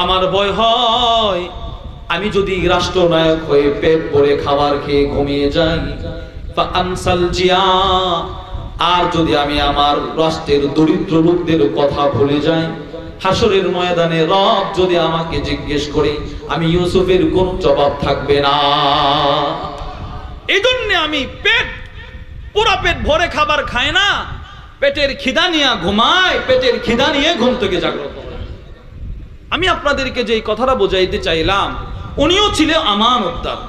B: আমার ভয় হয় আমি যদি রাষ্ট্রনায়ক হয়ে পেট ভরে খাবার খেয়ে ঘুমিয়ে যাই, ফা আনসাল জিয়া, আর যদি আমি আমার রাষ্ট্রের দরিদ্র লোকদের কথা ভুলে যাই, হাসরের ময়দানে রব যদি আমাকে জিজ্ঞেস করে, আমি ইউসুফের কোন জবাব থাকবে না। এজন্য আমি পুরা পেট ভরে খাবার খাই না, পেটের খিদা নিয়ে ঘুমাই, পেটের খিদা নিয়ে ঘুম থেকে জাগ্রত। আমি আপনাদেরকে যে কথাটা বোঝাইতে চাইলাম, উনিও ছিলেন আমানতদার।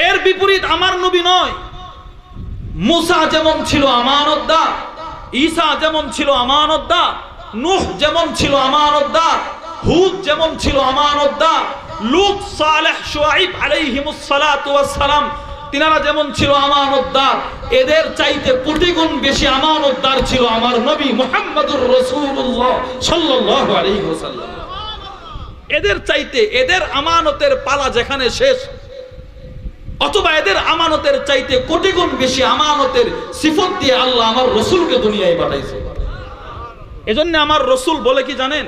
B: এর বিপরীত আমার নবী নয়। মুসা যেমন ছিল আমানতদার, ঈসা যেমন ছিল আমানতদার, নূহ যেমন ছিল আমানতদার, হুদ যেমন ছিল আমানতদার, লূত, সালেহ, শুআইব আলাইহিমুস সালাতু ওয়াস সালাম, তিনারা যেমন ছিল আমানতদার, এদের চাইতে কোটি গুণ বেশি আমানতদার ছিল আমার নবী মুহাম্মদুর রাসূলুল্লাহ সাল্লাল্লাহু আলাইহি ওয়াসাল্লাম। এদের চাইতে, এদের আমানতের পালা যেখানে শেষ, অথবা এদের আমানতের চাইতে কোটি গুণ বেশি আমানতের সিফত দিয়ে আল্লাহ আমার রাসূলকে দুনিয়ায় পাঠাইছে। এজন্য আমার রাসূল বলে কি জানেন?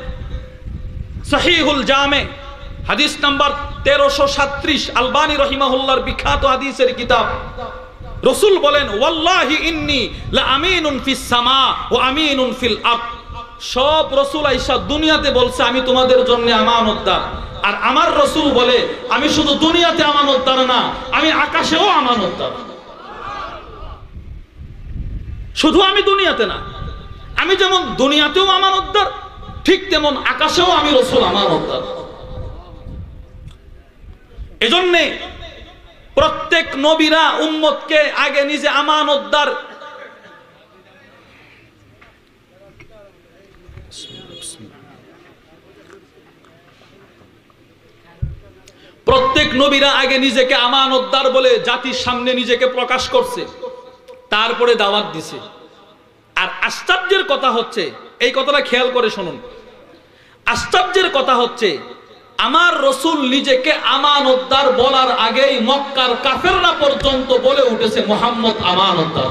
B: সহিহুল জামে হাদিস নাম্বার 1337, আলবানী রাহিমাহুল্লাহর বিখ্যাত হাদিসের কিতাব। রাসূল বলেন, ওয়াল্লাহি ইন্নী লা আমিনুন ফিস সামা ওয়া আমিনুন ফিল আরদ। সব রাসূল আয়েশা দুনিয়াতে বলছে আমি তোমাদের জন্য আমানতদার, আর আমার রাসূল বলে আমি শুধু দুনিয়াতে আমানতদার না, আমি আকাশেও আমানতদার। শুধু আমি দুনিয়াতে না, আমি যেমন দুনিয়াতেও আমানতদার, ঠিক তেমন আকাশেও আমি রাসূল আমানতদার। এজন্যে প্রত্যেক নবীরা উম্মতকে আগে নিজে আমানতদার প্রত্যেক নবীরা আগে নিজেকে আমানতদার বলে জাতির সামনে নিজেকে প্রকাশ করছে, তারপরে দাওয়াত দিছে। আর আশ্চর্যের কথা হচ্ছে, এই কথাটা খেয়াল করে শুনুন, আশ্চর্যের কথা হচ্ছে আমার রসুল নিজেকে আমানতদার বলার আগেই মক্কার কাফেররা পর্যন্ত বলে উঠেছে মুহাম্মদ আমানতদার।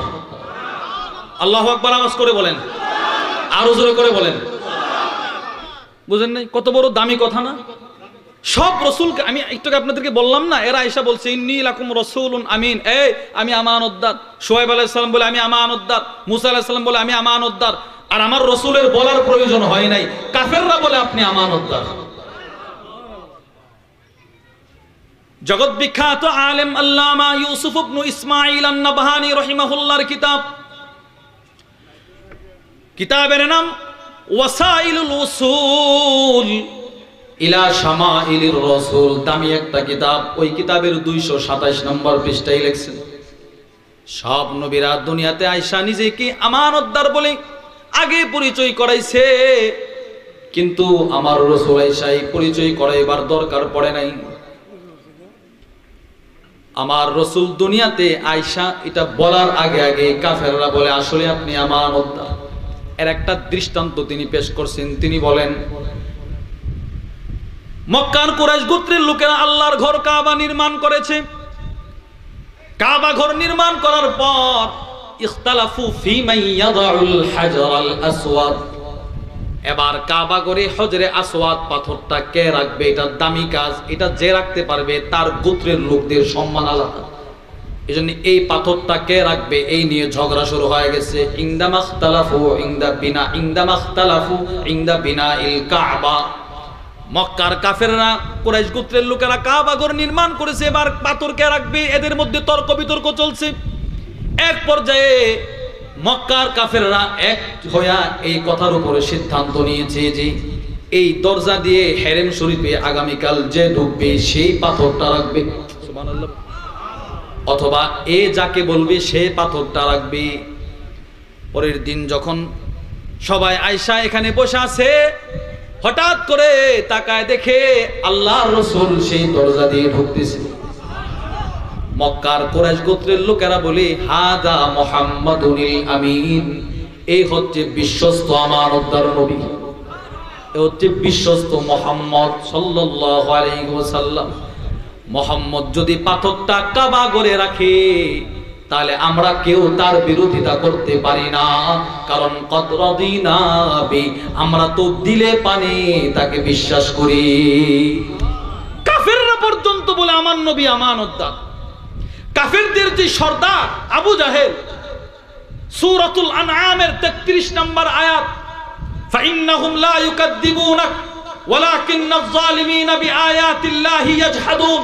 B: আল্লাহু আকবার আওয়াজ করে বলেন, আরো জোরে করে বলেন। বুঝেন নাই? কত বড় দামি কথা না? সব রসুলকে আমি একটু আপনাদেরকে বললাম না, এরা আয়েশা বলছে ইন্নী লাকুম রাসূলুন আমিন, এই আমি আমানতদার। শুআয়ব আলাইহিস সালাম বলে আমি আমানতদার, মুসা আলাইহিস সালাম বলে আমি আমানতদার। আর আমার রসুলের বলার প্রয়োজন হয় নাই, কাফেররা বলে আপনি আমানতদার। জগৎ বিখ্যাত আলেম আল্লামা ইউসুফ ইবনে ইসমাঈল আন-নাবহানী রাহিমাহুল্লাহর কিতাবের নাম ওয়াসাইলুল উসুল ইলা শামাইলির রাসূল, দামি একটা কিতাব। ওই কিতাবের 227 নম্বর পৃষ্ঠায় লিখছেন সব নবীরা দুনিয়াতে আয়েশা নিজেকে আমানতদার বলে আগে পরিচয় করাইছে, কিন্তু আমার রাসূল আয়েশা এই পরিচয় করাইবার দরকার পড়ে নাই। আমার রসুল দুনিয়াতে আয়েশা এটা বলার আগে আগে কাফেররা বলে আসলে আপনি আমানতদার। এর একটা দৃষ্টান্ত তিনি পেশ করছেন। তিনি বলেন মক্কার কুরাইশ গোত্রের লোকেরা আল্লাহর ঘর কাবা নির্মাণ করেছে। কাবা ঘর নির্মাণ করার পর ইখতালাফু ফি মান ইয়াদাউল হাজারাল আসওয়াদ, এবার কাবা ঘরে হজরে আসওয়াদ পাথরটা কে রাখবে, এটা দামি কাজ, এটা যে রাখতে পারবে তার গোত্রের লোকদের সম্মান আলাদা। এজন্য এই পাথরটা কে রাখবে এই নিয়ে ঝগড়া শুরু হয়ে গেছে। ইনদামাখতালাফু ইনদা বিনাইল কাবা, মক্কার কাফেররা কুরাইশ গোত্রের লোকেরা কাবা ঘর নির্মাণ করেছে, এবার পাথর কে রাখবে এদের মধ্যে তর্ক বিতর্ক চলছে। এক পর্যায়ে মক্কার কাফেররা এক হইয়া এই কথার উপরে সিদ্ধান্ত নিয়েছে যে এই দরজা দিয়ে হেরেম শরীফে আগামীকাল যে ঢুকবে সেই পাথরটা রাখবে, সুবহানাল্লাহ, অথবা এ যাকে বলবে সে পাথরটা রাখবে। পরের দিন যখন সবাই আয়েশা এখানে বসে আছে, হঠাৎ করে তাকায় দেখে আল্লাহর রাসূল সেই দরজা দিয়ে ঢুকতেছে। মক্কার কুরাইশ গোত্রের লোকেরা বলে হাদা মুহাম্মাদুল আমিন, এই হচ্ছে বিশ্বস্ত আমানতদার নবী, এই হচ্ছে বিশ্বস্ত মুহাম্মদ সাল্লাল্লাহু আলাইহি ওয়াসাল্লাম। মুহাম্মদ যদি পাথরটা কাবা ঘরে রাখে তাহলে আমরা কেউ তার বিরোধিতা করতে পারি না, কারণ কদ রাদিনা বি, আমরা তো দিলে পানি তাকে বিশ্বাস করি। কাফেররা পর্যন্ত বলে আমার নবী আমানতদার। কাফেরদের যে সর্দার আবু জাহেল, সূরাতুল আনআমের 33 নম্বর আয়াত, ফাইন্নাহুম লা ইউকাদ্দিবুনাক ওয়ালাকিন্নাজ জালিমিনা বিআয়াতিল্লাহি ইয়াজহাদুন,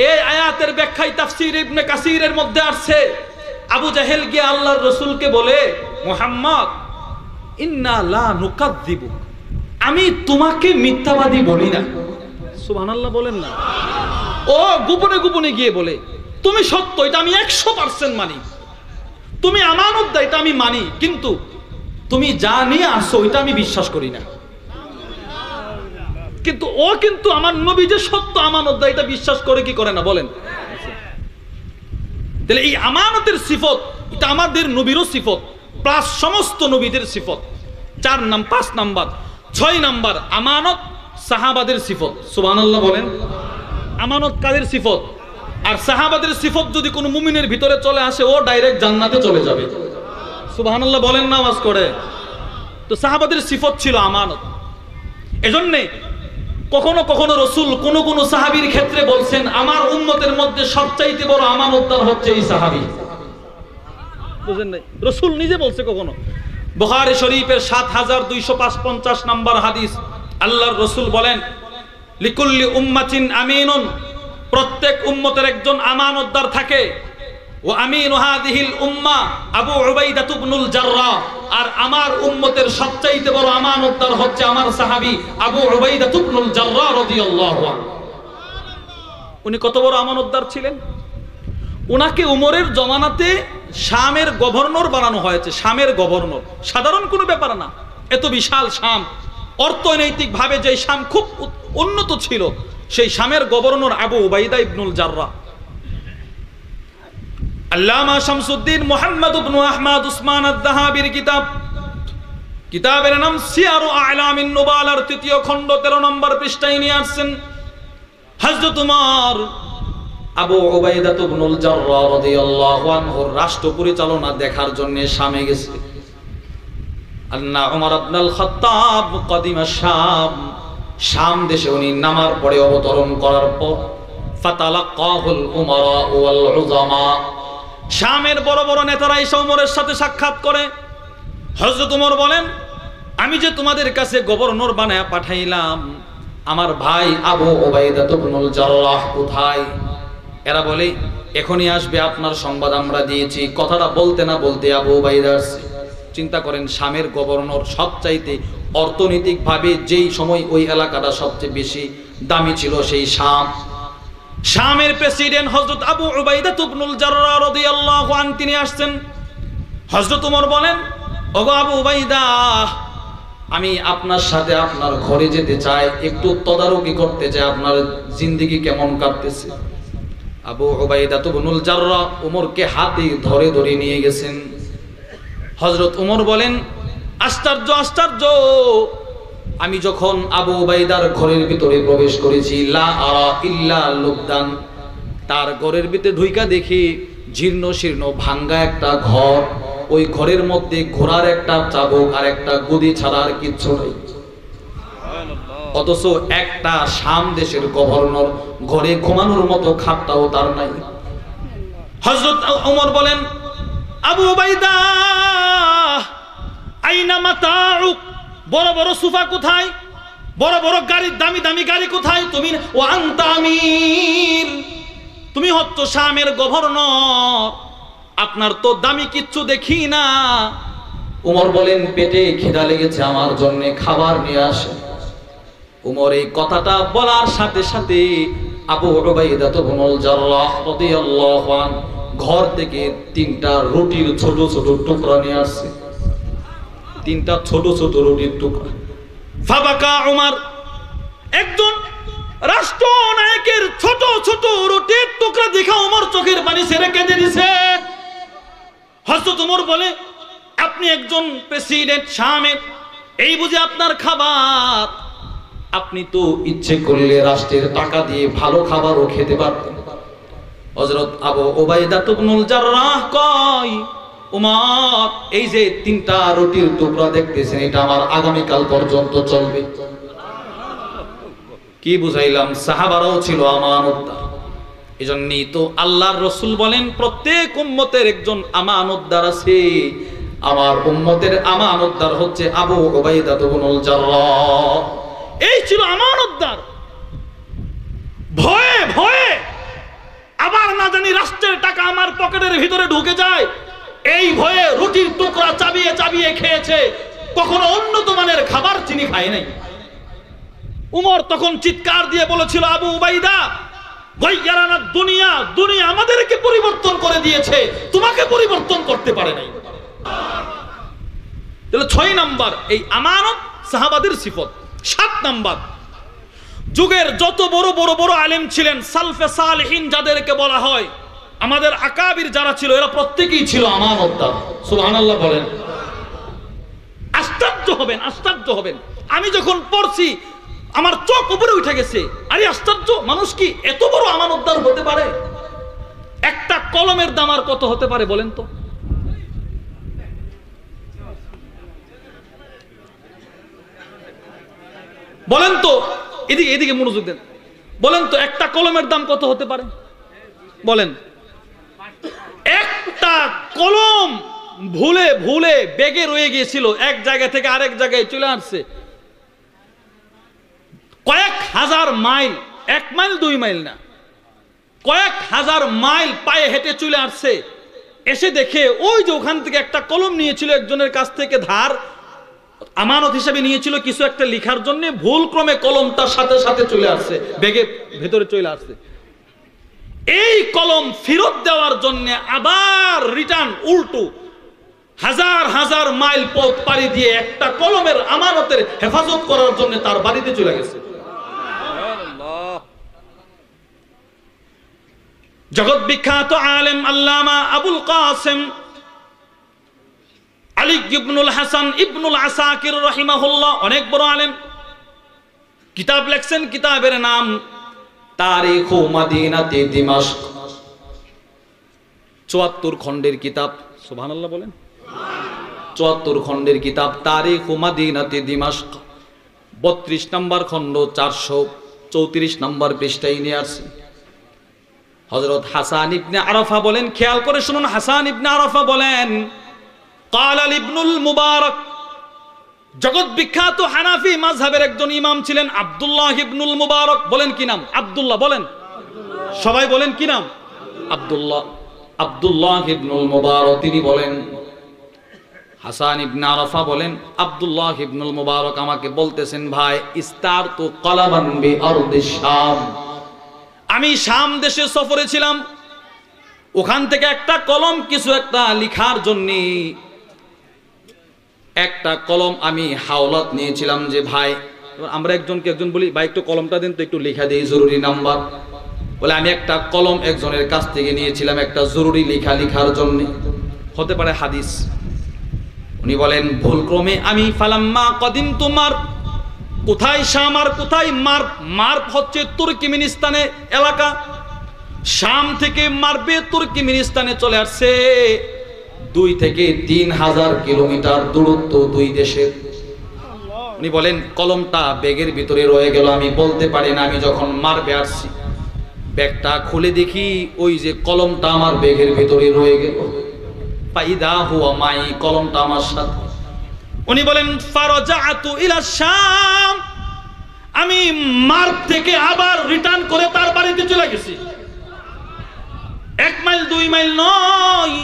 B: এই আয়াতের ব্যাখ্যায় তাফসীর ইবনে কাসিরের মধ্যে আসছে আবু জাহেল গিয়ে আল্লাহর রাসূলকে বলে মুহাম্মদ ইন্না লা নুকাদ্দিবুক, আমি তোমাকে মিথ্যাবাদী বলি না। সুবহানাল্লাহ বলেন না। ও গোপনে গোপনে গিয়ে বলে তুমি সত্য, এটা আমি 100% মানি, তুমি আমানতদার এটা আমি মানি, কিন্তু তুমি যা নিয়ে আসো এটা আমি বিশ্বাস করি না। কিন্তু ও কিন্তু আমার নবী যে সত্য আমানতদার এটা বিশ্বাস করে কি করে না বলেন? তাহলে এই আমানতের সিফত এটা আমাদের নবীরও সিফত, প্লাস সমস্ত নবীদের সিফত। 5 নাম্বার 6 নাম্বার আমানত সাহাবাদের সিফত। সুবহানাল্লাহ বলেন। আমানত কাদের সিফত? আর সাহাবাদের সিফত যদি কোনো মুমিনের ভিতরে চলে আসে ও ডাইরেক্ট জান্নাতে চলে যাবে। সুবহানাল্লাহ বলেন না আওয়াজ করে। তো সাহাবাদের সিফত ছিল আমানত। এজন্য কখনো কখনো রাসূল কোন কোন সাহাবীর ক্ষেত্রে বলছেন আমার উম্মতের মধ্যে সবচাইতে বড় আমানতদার হচ্ছে এই সাহাবী। বুঝেন নাই? রাসূল নিজে বলছে কখনো। বুখারী শরীফের 7255 নম্বর হাদিস, আল্লাহর রাসূল বলেন লিকুল্লি উম্মাতিন আমিনুন, প্রত্যেক উম্মতের একজন আমানতদার থাকে। ও আমিনু হাদিহিল উম্মাহ আবু উবাইদা ইবনুল জাররাহ, আর আমার উম্মতের সবচাইতে বড় আমানতদার হচ্ছে আমার সাহাবী আবু উবাইদা ইবনুল জাররাহ রাদিয়াল্লাহু আনহু। উনি কত বড় আমানতদার ছিলেন? উনাকে উমরের জমানাতে শামের গভর্নর বানানো হয়েছে। শামের গভর্নর সাধারণ কোনো ব্যাপার না, এত বিশাল শাম, অর্থনৈতিকভাবে যে শাম খুব উন্নত ছিল, সেই শামের গভর্নর আবু উবাইদা ইবনুল জাররাহ। আল্লামা শামসুদ্দিন মুহাম্মদ ইবনে আহমদ উসমান আদ-দাহাবির কিতাবের নাম সিয়ারু আ'লামিন নুবালার ৩য় খণ্ড ১৩ নম্বর পৃষ্ঠায় নিয়ে আসছেন হযরত উমর আবু উবাইদা ইবনুল জাররাহ রাদিয়াল্লাহু আনহুর রাষ্ট্র পরিচালনা দেখার জন্য শামে গেছে। আন্না উমর ইবনুল খাত্তাব কদিমা শাম দেশে উনি নামার পরে অবতরণ করার পর ফাতালাক্কাহুল উমারা ওয়াল উযামা, শামের বড় বড় নেতারা এসে উমরের সাথে সাক্ষাৎ করে। হযরত উমর বলেন, আমি যে তোমাদের কাছে গভর্নর বানায়া পাঠাইলাম, আমার ভাই আবু উবাইদা ইবনুল জাররাহ কোথায়? এরা বলে, এখনই আসবে, আপনার সংবাদ আমরা দিয়েছি। কথাটা বলতে না বলতে আবু উবাইদা আসছে। চিন্তা করেন, শামের গভর্নর, সবচাইতে অর্থনৈতিকভাবে যেই সময় ওই এলাকাটা সবচেয়ে বেশি দামি ছিল সেই শামের প্রেসিডেন্ট হযরত আবু উবাইদা ইবনুল জাররাহ রাদিয়াল্লাহু আনহু তিনি আসছেন। হযরত ওমর বলেন, ওগো আবু উবাইদা, আমি আপনার সাথে আপনার ঘরে যেতে চাই, একটু তদারকি করতে চাই আপনার জিন্দেগি কেমন কাটতেছে। আবু উবাইদা ইবনুল জাররাহ ওমরকে হাতে ধরে ধরে নিয়ে গেছেন। হযরত ওমর বলেন, আশ্চর্য আশ্চর্য, আমি যখন আবু উবাইদার ঘরের ভিতরে প্রবেশ করেছি, লা আরা ইল্লা লুবদান, তার ঘরের ভিতরে ঢুইকা দেখি জীর্ণ শীর্ণ ভাঙ্গা একটা ঘর, ওই ঘরের মধ্যে ঘোড়ার একটা চাবুক আর একটা গদি ছাড়া আর কিচ্ছু নাই। অথচ একটা শাম দেশের গভর্নর, ঘরে ঘুমানোর মতো খাটটাও তার নাই। হযরত ওমর বলেন, আবু উবাইদা আইনা মাতাউক, বড় বড় সোফা কোথায়, বড় বড় গাড়ি, দামি দামি গাড়ি কোথায়? তুমি ও আনতা আমির, তুমি হচ্ছ শামের গভর্নর, আপনার তো দামি কিচ্ছু দেখি না। উমর বলেন, পেটে খিদা লেগেছে, আমার জন্য খাবার নিয়ে আসে। উমর এই কথাটা বলার সাথে সাথে আবু উবাইদা ইবনুল জাররাহ রাদিয়াল্লাহু আনহু ঘর থেকে 3টা রুটির ছোট ছোট টুকরা নিয়ে আসছে। 3টা ছোট ছোট রুটির টুকরা। ফাবাকা উমর, একজন রাষ্ট্রনায়কের ছোট ছোট রুটির টুকরা দেখে উমর চোখের পানি ছেড়ে কেঁদে দিছে। হযরত উমর বলে, আপনি একজন প্রেসিডেন্ট শামের, এই বুঝে আপনার খাবার? আপনি তো ইচ্ছে করলে রাষ্ট্রের টাকা দিয়ে ভালো খাবারও খেতে পারতেন। হযরত আবু উবাইদা ইবনুল জাররাহ কয়, উমর, এই যে 3টা রুটির টুকরা দেখতেছেন, এটা আমার আগামীকাল পর্যন্ত চলবে। কি বুঝাইলাম? সাহাবারাও ছিল আমানতদার। এজন্যই তো আল্লাহর রাসূল বলেন, প্রত্যেক উম্মতের একজন আমানতদার আছে। আমার উম্মতের আমানতদার হচ্ছে আবু উবাইদা ইবনুল জাররাহ। এই ছিল আমানতদার। ভয়ে ভয়ে আবার না জানি রাষ্ট্রের টাকা আমার পকেটের ভিতরে ঢুকে যায়, এই ভয়ে রুটির টুকরা চাবিয়ে চাবিয়ে খেয়েছে, কখনো উন্নত মানের খাবার চিনি খায় নাই। উমর তখন চিৎকার দিয়ে বলেছিল, আবু উবাইদা, গায়্যারানা দুনিয়া, দুনিয়া আমাদেরকে পরিবর্তন করে দিয়েছে, তোমাকে পরিবর্তন করতে পারে নাই। তাহলে 6 নাম্বার এই আমানত সাহাবাদের সিফত। 7 নাম্বার, যুগের যত বড় বড় বড় আলেম ছিলেন, সালফে সালেহিন যাদেরকে বলা হয়, আমাদের আকাবির যারা ছিল, এরা প্রত্যেকেই ছিল আমানতদার। সুবহানাল্লাহ বলেন। আশ্চর্য হবেন, আশ্চর্য হবেন। আমি যখন পড়ছি আমার চোখ উপরে উঠে গেছে। আরে আশ্চর্য, মানুষ কি এত বড় আমানতদার হতে পারে? একটা কলমের দাম আর কত হতে পারে বলেন তো? বলেন তো, এদিকে এদিকে মনোযোগ দেন। বলেন তো, একটা কলমের দাম কত হতে পারে বলেন? একটা কলম ভুলে ভুলে বেগে রয়ে গিয়েছিল, এক জায়গা থেকে আরেক জায়গায় চলে আসছে, কয়েক হাজার মাইল, 1 মাইল 2 মাইল না, কয়েক হাজার মাইল পায়ে হেঁটে চলে আসছে। এসে দেখে ওই যে ওখান থেকে একটা কলম নিয়েছিল একজনের কাছ থেকে ধার, আমানত হিসেবে নিয়েছিল কিছু একটা লেখার জন্য, ভুল ক্রমে কলমটার সাথে সাথে চলে আসছে, বেগে ভেতরে চলে আসছে। এই কলম ফেরত দেওয়ার জন্য আবার রিটার্ন উল্টো হাজার হাজার মাইল পথ পাড়ি দিয়ে একটা কলমের আমানতের হেফাজত করার জন্য তার বাড়িতে চলে গেছে। জগৎ বিখ্যাত আলেম আল্লামা আবুল কাসেম আলী ইবনুল হাসান ইবনুল আসাকির রাহিমাহুল্লাহ, অনেক বড় আলেম, কিতাব লেখছেন, কিতাবের নাম তারিখু মাদিনাতি দিমাশক। ৭৪ খণ্ডের কিতাব, সুবহানাল্লাহ বলেন। ৭৪ খণ্ডের কিতাব তারিখু মাদিনাতি দিমাশক, ৩২ নম্বর খণ্ড ৪৩৪ নম্বর পৃষ্ঠায় নিয়ে আসছে। হযরত হাসান ইবনে আরাফা বলেন, খেয়াল করে শুনুন, হাসান ইবনে আরাফা বলেন, ক্বালা ইবনুল মুবারক, জগৎ বিখ্যাত হানাফি মাযহাবের একজন ইমাম ছিলেন আব্দুল্লাহ ইবনুল মুবারক। বলেন কি নাম? আব্দুল্লাহ। বলেন সবাই, বলেন কি নাম? আব্দুল্লাহ। আব্দুল্লাহ ইবনুল মুবারক তিনি বলেন, হাসান ইবনে আরাফা বলেন, আব্দুল্লাহ ইবনুল মুবারক আমাকে বলতেছেন, ভাই ইস্তারতু কলামান বিআরদিশ শাম, আমি শাম দেশে সফরে ছিলাম, ওখান থেকে একটা কলম কিছু একটা লেখার জন্য একটা কলম আমি হাওলাত নিয়েছিলাম। যে ভাই, আমরা একজনকে একজন বলি, ভাই একটু কলমটা দেন তো, একটু লেখা দেই, জরুরি নাম্বার। বলে আমি একটা কলম একজনের কাছ থেকে নিয়েছিলাম একটা জরুরি লেখা লেখার জন্য, হতে পারে হাদিস। উনি বলেন, ভুলক্রমে আমি ফালাম্মা কদিম তোমার, কোথায় শাম আর কোথায় মার্ব? মার্ব হচ্ছে তুর্কমেনিস্তানের এলাকা, শাম থেকে মার্বে তুর্কমেনিস্তানে চলে আসছে ২ থেকে ৩,০০০ কিলোমিটার দূরত্ব দুই দেশের। উনি বলেন, কলমটা ব্যাগের ভিতরে রয়ে গেল, আমি বলতে পারি না। আমি যখন মার্বে আসছি, ব্যাগটা খুলে দেখি ওই যে কলমটা আমার ব্যাগের ভিতরে রয়ে গেল। ফাইদা হুয়া মাই, কলমটা আমার সাথে। উনি বলেন, ফারাজাতু ইলা শাম, আমি মার্ব থেকে আবার রিটার্ন করে তার বাড়িতে চলে গেছি। ১ মাইল ২ মাইল নয়,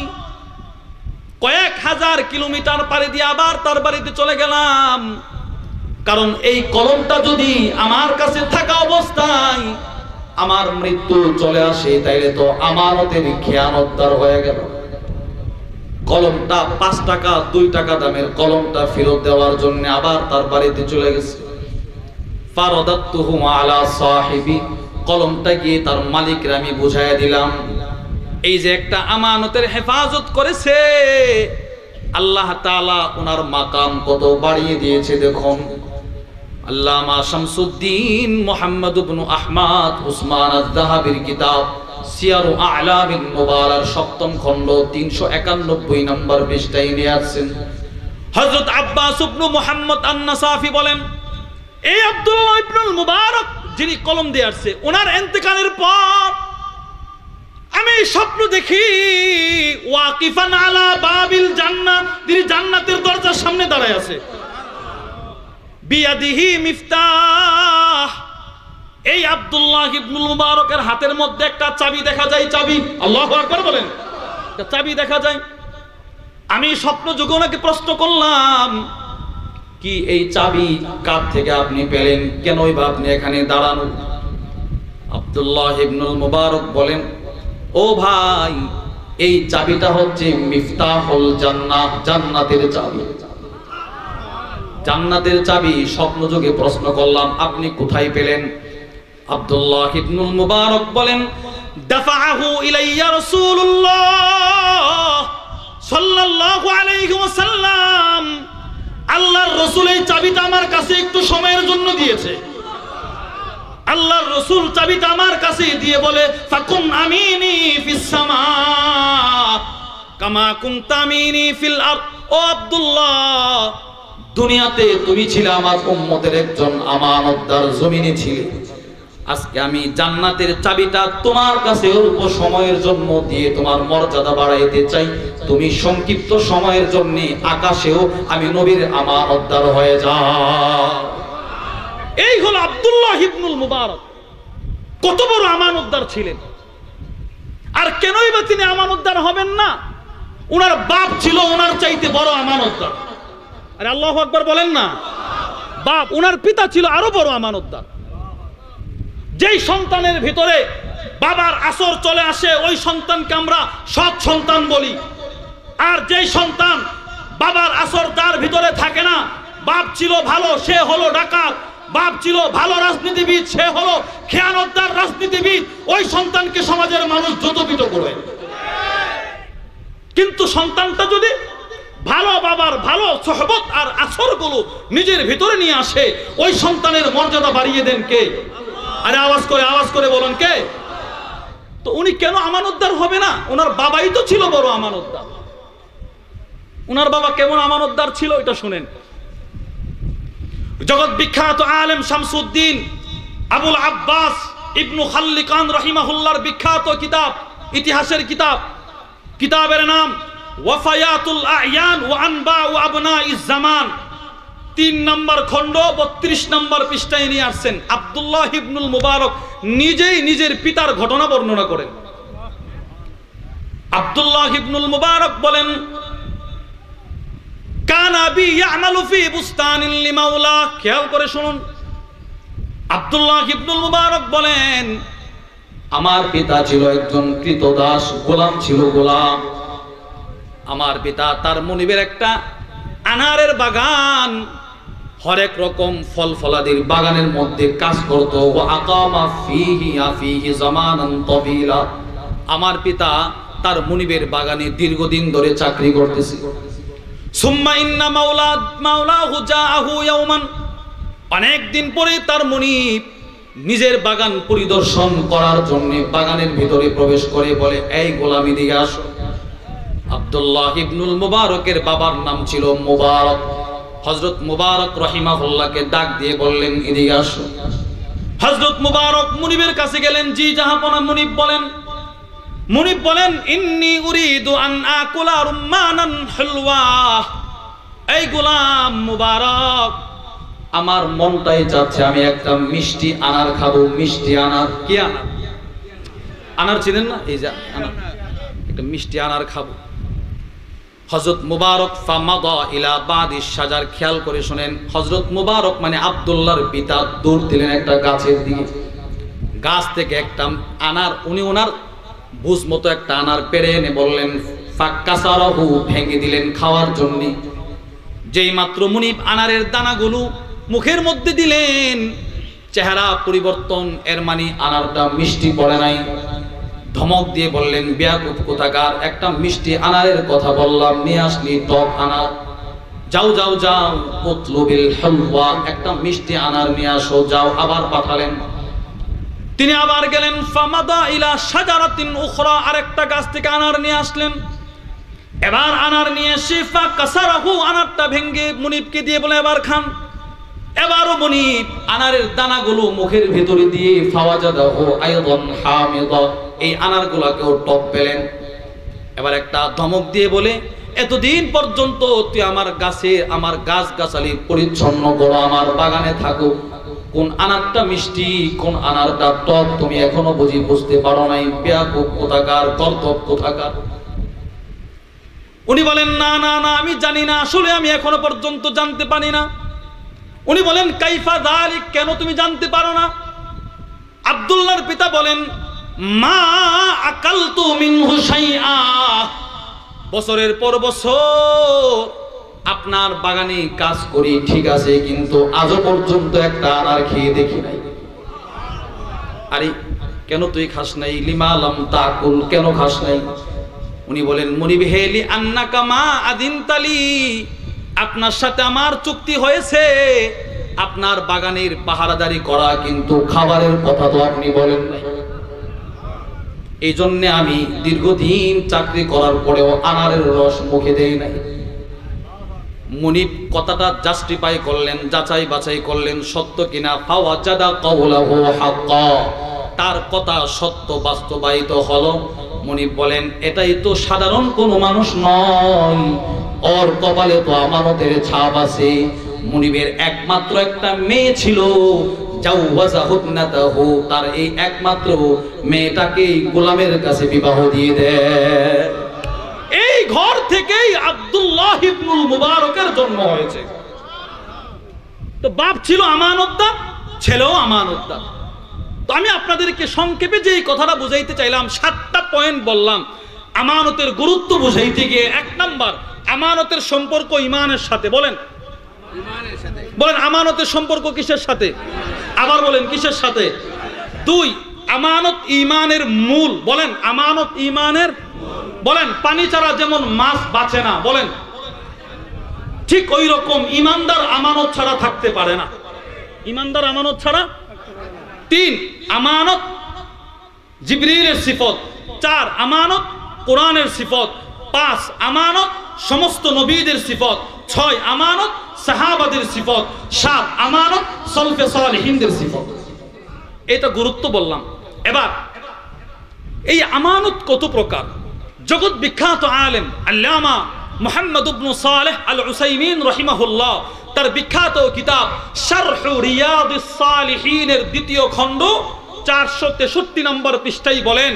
B: কয়েক হাজার কিলোমিটার পাড়ি দিয়ে আবার তার বাড়িতে চলে গেলাম। কারণ এই কলমটা যদি আমার কাছে থাকা অবস্থায় আমার মৃত্যু চলে আসে, তাইলে তো আমানতের খেয়ানতদার হয়ে গেল। কলমটা ৫ টাকা ২ টাকা দামের কলমটা ফেরত দেওয়ার জন্য আবার তার বাড়িতে চলে গেছে। ফারাদাতুহু আলা সাহিবি, কলমটা গিয়ে তার মালিককে আমি বুঝাইয়া দিলাম, এই যে একটা আমানতের হেফাজত করেছে, আল্লাহ তাআলা ওনার মাকাম কত বাড়িয়ে দিয়েছে দেখুন। আল্লামা শামসুদ্দিন মুহাম্মদ ইবনে আহমদ উসমান আয-যাহাবির কিতাব সিয়ারু আ'লামিন নুবালার ৭ম খণ্ড ৩৯১ নম্বর পৃষ্ঠায় নিয়ে আসছেন। হযরত আব্বাস ইবনে মুহাম্মদ আন-নাসাফি বলেন, এই আব্দুল্লাহ ইবনুল মুবারক যিনি কলম দিয়ে আসছে, ওনার ইন্তেকালের পর আমি স্বপ্ন দেখি ওয়াকিফান আলা বাবিল জান্নাহ, তিনি জান্নাতের দরজার সামনে দাঁড়ায় আছে। বিয়াদিহি মিফতাহ, এই আব্দুল্লাহ ইবনুল মুবারকের হাতের মধ্যে একটা চাবি দেখা যায়, চাবি, আল্লাহু আকবার বলেন, একটা চাবি দেখা যায়। আমি স্বপ্ন যোগে ওনাকে প্রশ্ন করলাম, কি এই চাবি কার থেকে আপনি পেলেন, কেনই বা আপনি এখানে দাঁড়ানো? আব্দুল্লাহ ইবনুল মুবারক বলেন, ও ভাই, এই চাবিটা হচ্ছে মিফতাহুল জান্নাহ, জান্নাতের চাবি, জান্নাতের চাবি। স্বপ্নযোগে প্রশ্ন করলাম, আপনি কোথায় পেলেন? আব্দুল্লাহ ইবনুল মুবারক বলেন, দাফাহু ইলাইয়া রাসূলুল্লাহ সাল্লাল্লাহু আলাইহি ওয়াসাল্লাম, আল্লাহর রাসূল এই চাবিটা আমার কাছে একটু সময়ের জন্য দিয়েছে। আল্লাহর রাসূল চাবিটা আমার কাছে দিয়ে বলে, ফাকুন আমিনি ফিস সামা কামা কুনতা আমিনি ফিল আরদ। ও আব্দুল্লাহ, দুনিয়াতে তুমি ছিলে আমার উম্মতের একজন আমানতদার, জমিনে ছিলে। আজকে আমি জান্নাতের চাবিটা তোমার কাছে অল্প সময়ের জন্য দিয়ে তোমার মর্যাদা বাড়াইতে চাই। তুমি সংক্ষিপ্ত সময়ের জন্য আকাশেও আমি নবীর আমানতদার হয়ে যাও। এই হলো আব্দুল্লাহ ইবনুল মুবারক, কত বড় আমানতদার ছিলেন। আর কেনই বা তিনি আমানতদার হবেন না? ওনার বাপ ছিল ওনার চাইতে বড় আমানতদার। আরে আল্লাহু আকবার বলেন না। বাপ, ওনার পিতা ছিল আরো বড় আমানতদার। যেই সন্তানের ভিতরে বাবার আসর চলে আসে, ওই সন্তানকে আমরা সৎ সন্তান বলি। আর যেই সন্তান বাবার আসর তার ভিতরে থাকে না, বাপ ছিল ভালো, সে হলো ডাকাত, বাপ ছিল ভালো রাজনীতিবিদ, সে হলো খেয়ানতদার রাজনীতিবিদ, ওই সন্তানকে সমাজের মানুষ যতপিত করবে। কিন্তু সন্তানটা যদি ভালো বাবার ভালো সোহবত আর আচরগুলো নিজের ভিতরে নিয়ে আসে, ওই সন্তানের মর্যাদা বাড়িয়ে দেন কে? আরে আওয়াজ করে বলেন কে? তো উনি কেন আমানতদার হবে না? ওনার বাবাই তো ছিল বড় আমানতদার। ওনার বাবা কেমন আমানতদার ছিল এটা শুনেন। জগৎ বিখ্যাত আলেম শামসুদ্দিন আবুল আব্বাস ইবনু খাল্লিকান রাহিমাহুল্লাহর বিখ্যাত কিতাব, ইতিহাসের কিতাবের নাম ওয়াফায়াতুল আয়ান ওয়া আনবা ওয়া আবনাইজ জামান, 3 নম্বর খণ্ড 32 নম্বর পৃষ্ঠায় নিয়ে আসছেন। আব্দুল্লাহ ইবনুল মুবারক নিজেই নিজের পিতার ঘটনা বর্ণনা করেন। আব্দুল্লাহ ইবনুল মুবারক বলেন, কান আবি ইয়ামালু ফি বুস্তানিন লিমাওলা। খেয়াল করে শুনুন, আব্দুল্লাহ ইবনুল মুবারক বলেন, আমার পিতা ছিল একজন কৃতদাস, গোলাম ছিল, গোলাম। আমার পিতা তার মুনিবের একটা আনারের বাগান, হরেক রকম ফল ফলাদির বাগানের মধ্যে কাজ করত। ওয়া আকামা ফিহি জামানান তাবিলা। আমার পিতা তার মুনিবের বাগানে দীর্ঘদিন ধরে চাকরি করতেছে। সুম্মা ইন্না মাওলাহু জাআহু ইয়াওমান। অনেক দিন পরে তার মুনিব নিজের বাগান পরিদর্শন করার জন্য বাগানের ভিতরে প্রবেশ করে বলে, এই গোলাম এদিকে আসো। আব্দুল্লাহ ইবনুল মুবারকের বাবার নাম ছিল মুবারক। হযরত মুবারক রাহিমাহুল্লাহকে ডাক দিয়ে বললেন, এদিকে আসো। হযরত মুবারক মুনিবের কাছে গেলেন। জি জাহাপনা। মুনিব বলেন, ইন্নী উরিদু আন আকুলা রুম্মানান হুলওয়া। এই গোলাম মুবারক, আমার মনটাই চাচ্ছে আমি একটা মিষ্টি আনার খাবো। মিষ্টি আনার? কি আনার? আনার চিনেন না? এই যে আনার, একটা মিষ্টি আনার খাবো। হযরত মুবারক ফামাদা ইলা বাদিস শাজার। খেয়াল করে শুনেন, হযরত মুবারক মানে আব্দুল্লাহর পিতা দৌড় দিলেন একটা গাছের দিকে। গাছ থেকে একটা আনার, উনি ওনার বুঝ মতো একটা আনার পেড়ে এনে বললেন, ফাক্কাসারাহু, ভেঙে দিলেন খাওয়ার জন্য। যেই মাত্র মুনিব আনারের দানাগুলো মুখের মধ্যে দিলেন, চেহারা পরিবর্তন, এর মানে আনারটা মিষ্টি পড়ে নাই। ধমক দিয়ে বললেন, বেয়াকুব কোথাকার, একটা মিষ্টি আনারের কথা বললাম, নিয়ে আসলি টক আনার। যাও যাও যাও, উতলুবিল হালওয়া, একটা মিষ্টি আনার নিয়ে আসো, যাও। আবার পাঠালেন। তিনি আবার গেলেন। ফামাদা ইলা শাজারাতিন উখরা, আরেকটা গাছ থেকে আনার নিয়ে আসলেন। এবার আনার নিয়ে এসে ফাকাসারাহু, আনারটা ভেঙে মুনিবকে দিয়ে বলে, এবার খান। এবারও মুনিব আনারের দানাগুলো মুখের ভিতরে দিয়ে ফাওয়াজাদাহু আইদান হামিদা, এই আনারগুলোকেও টক পেলেন। এবার একটা ধমক দিয়ে বলে, এতদিন পর্যন্ত তুই আমার গাছে, আমার গাছ গাছালি পরিচ্ছন্ন করো, আমার বাগানে থাকো, কোন আনারটা মিষ্টি কোন আনারটা টক তুমি এখনো বুঝতে পারো নাই, বেয়াকুব কোথাকার, গর্দভ কোথাকার। উনি বলেন, না না না, আমি জানি না, আসলে আমি এখনো পর্যন্ত জানতে পারি না। উনি বলেন, কাইফা যালিক, কেন তুমি জানতে পারো না? আব্দুল্লাহর পিতা বলেন, মা আকালতু মিনহু শাইআ, বছরের পর বছর আপনার বাগানে কাজ করি, ঠিক আছে, কিন্তু আজও পর্যন্ত একটা আনার খেয়ে দেখি নাই। আরে কেন তুই খাস নাই? লিমা লাম তাকুল, কেন খাস নাই? উনি বলেন, মুনিব হেলি আন্নাকা মা আদিনতালি, আপনার সাথে আমার চুক্তি হয়েছে আপনার বাগানের পাহারাদারি করা, কিন্তু খাবারের কথা তো আপনি বলেন নাই। এই জন্য আমি দীর্ঘদিন চাকরি করার পরেও আনারের রস মুখে দেই নাই। মুনিব কথাটা জাস্টিফাই করলেন, যাচাই বাছাই করলেন সত্য কিনা। ফাওয়াজাদা কাওলাহু হাক্কা, তার কথা সত্য বাস্তবায়িত হলো। মুনিব বলেন, এটাই তো সাধারণ কোনো মানুষ নয়, ওর কপালে তো আমানতের ছাপ আছে। মুনিবের একমাত্র একটা মেয়ে ছিল, জাওয়াজাহুবনাতাহু, তার এই একমাত্র মেয়েটাকে গোলামের কাছে বিবাহ দিয়ে দেয়। এই ঘর থেকেই আব্দুল্লাহ ইবনুল মুবারকের জন্ম হয়েছে। তো বাপ ছিল আমানতদার, ছেলেও আমানতদার। তো আমি আপনাদেরকে সংক্ষেপে যে কথাটা বুঝাইতে চাইলাম, 7টা পয়েন্ট বললাম আমানতের গুরুত্ব বুঝাইতে গিয়ে। 1 নাম্বার, আমানতের সম্পর্ক ঈমানের সাথে। বলেন, বলেন আমানতের সম্পর্ক কিসের সাথে? আবার বলেন কিসের সাথে? 2, আমানত ঈমানের মূল। বলেন আমানত ঈমানের। বলেন পানি ছাড়া যেমন মাছ বাঁচে না, বলেন ঠিক ওই রকম ঈমানদার আমানত ছাড়া থাকতে পারে না। ঈমানদার আমানত ছাড়া। 3, আমানত জিবরিলের সিফত। 4, আমানত কোরআনের সিফত। 5, আমানত সমস্ত নবীদের সিফত। 6, আমানত সাহাবাদের সিফত। 7, আমানত সলফে সালেহিনদের সিফত। এটা গুরুত্ব বললাম। এবার এই আমানত কত প্রকার? জগৎ বিখ্যাত আলেম আল্লামা মুহাম্মদ ইবনে সালেহ আল উসাইমিন রাহিমাহুল্লাহ তার বিখ্যাত কিতাব শারহ রিয়াদুস সালিহিনের 2য় খণ্ড 463 নম্বর পৃষ্ঠায় বলেন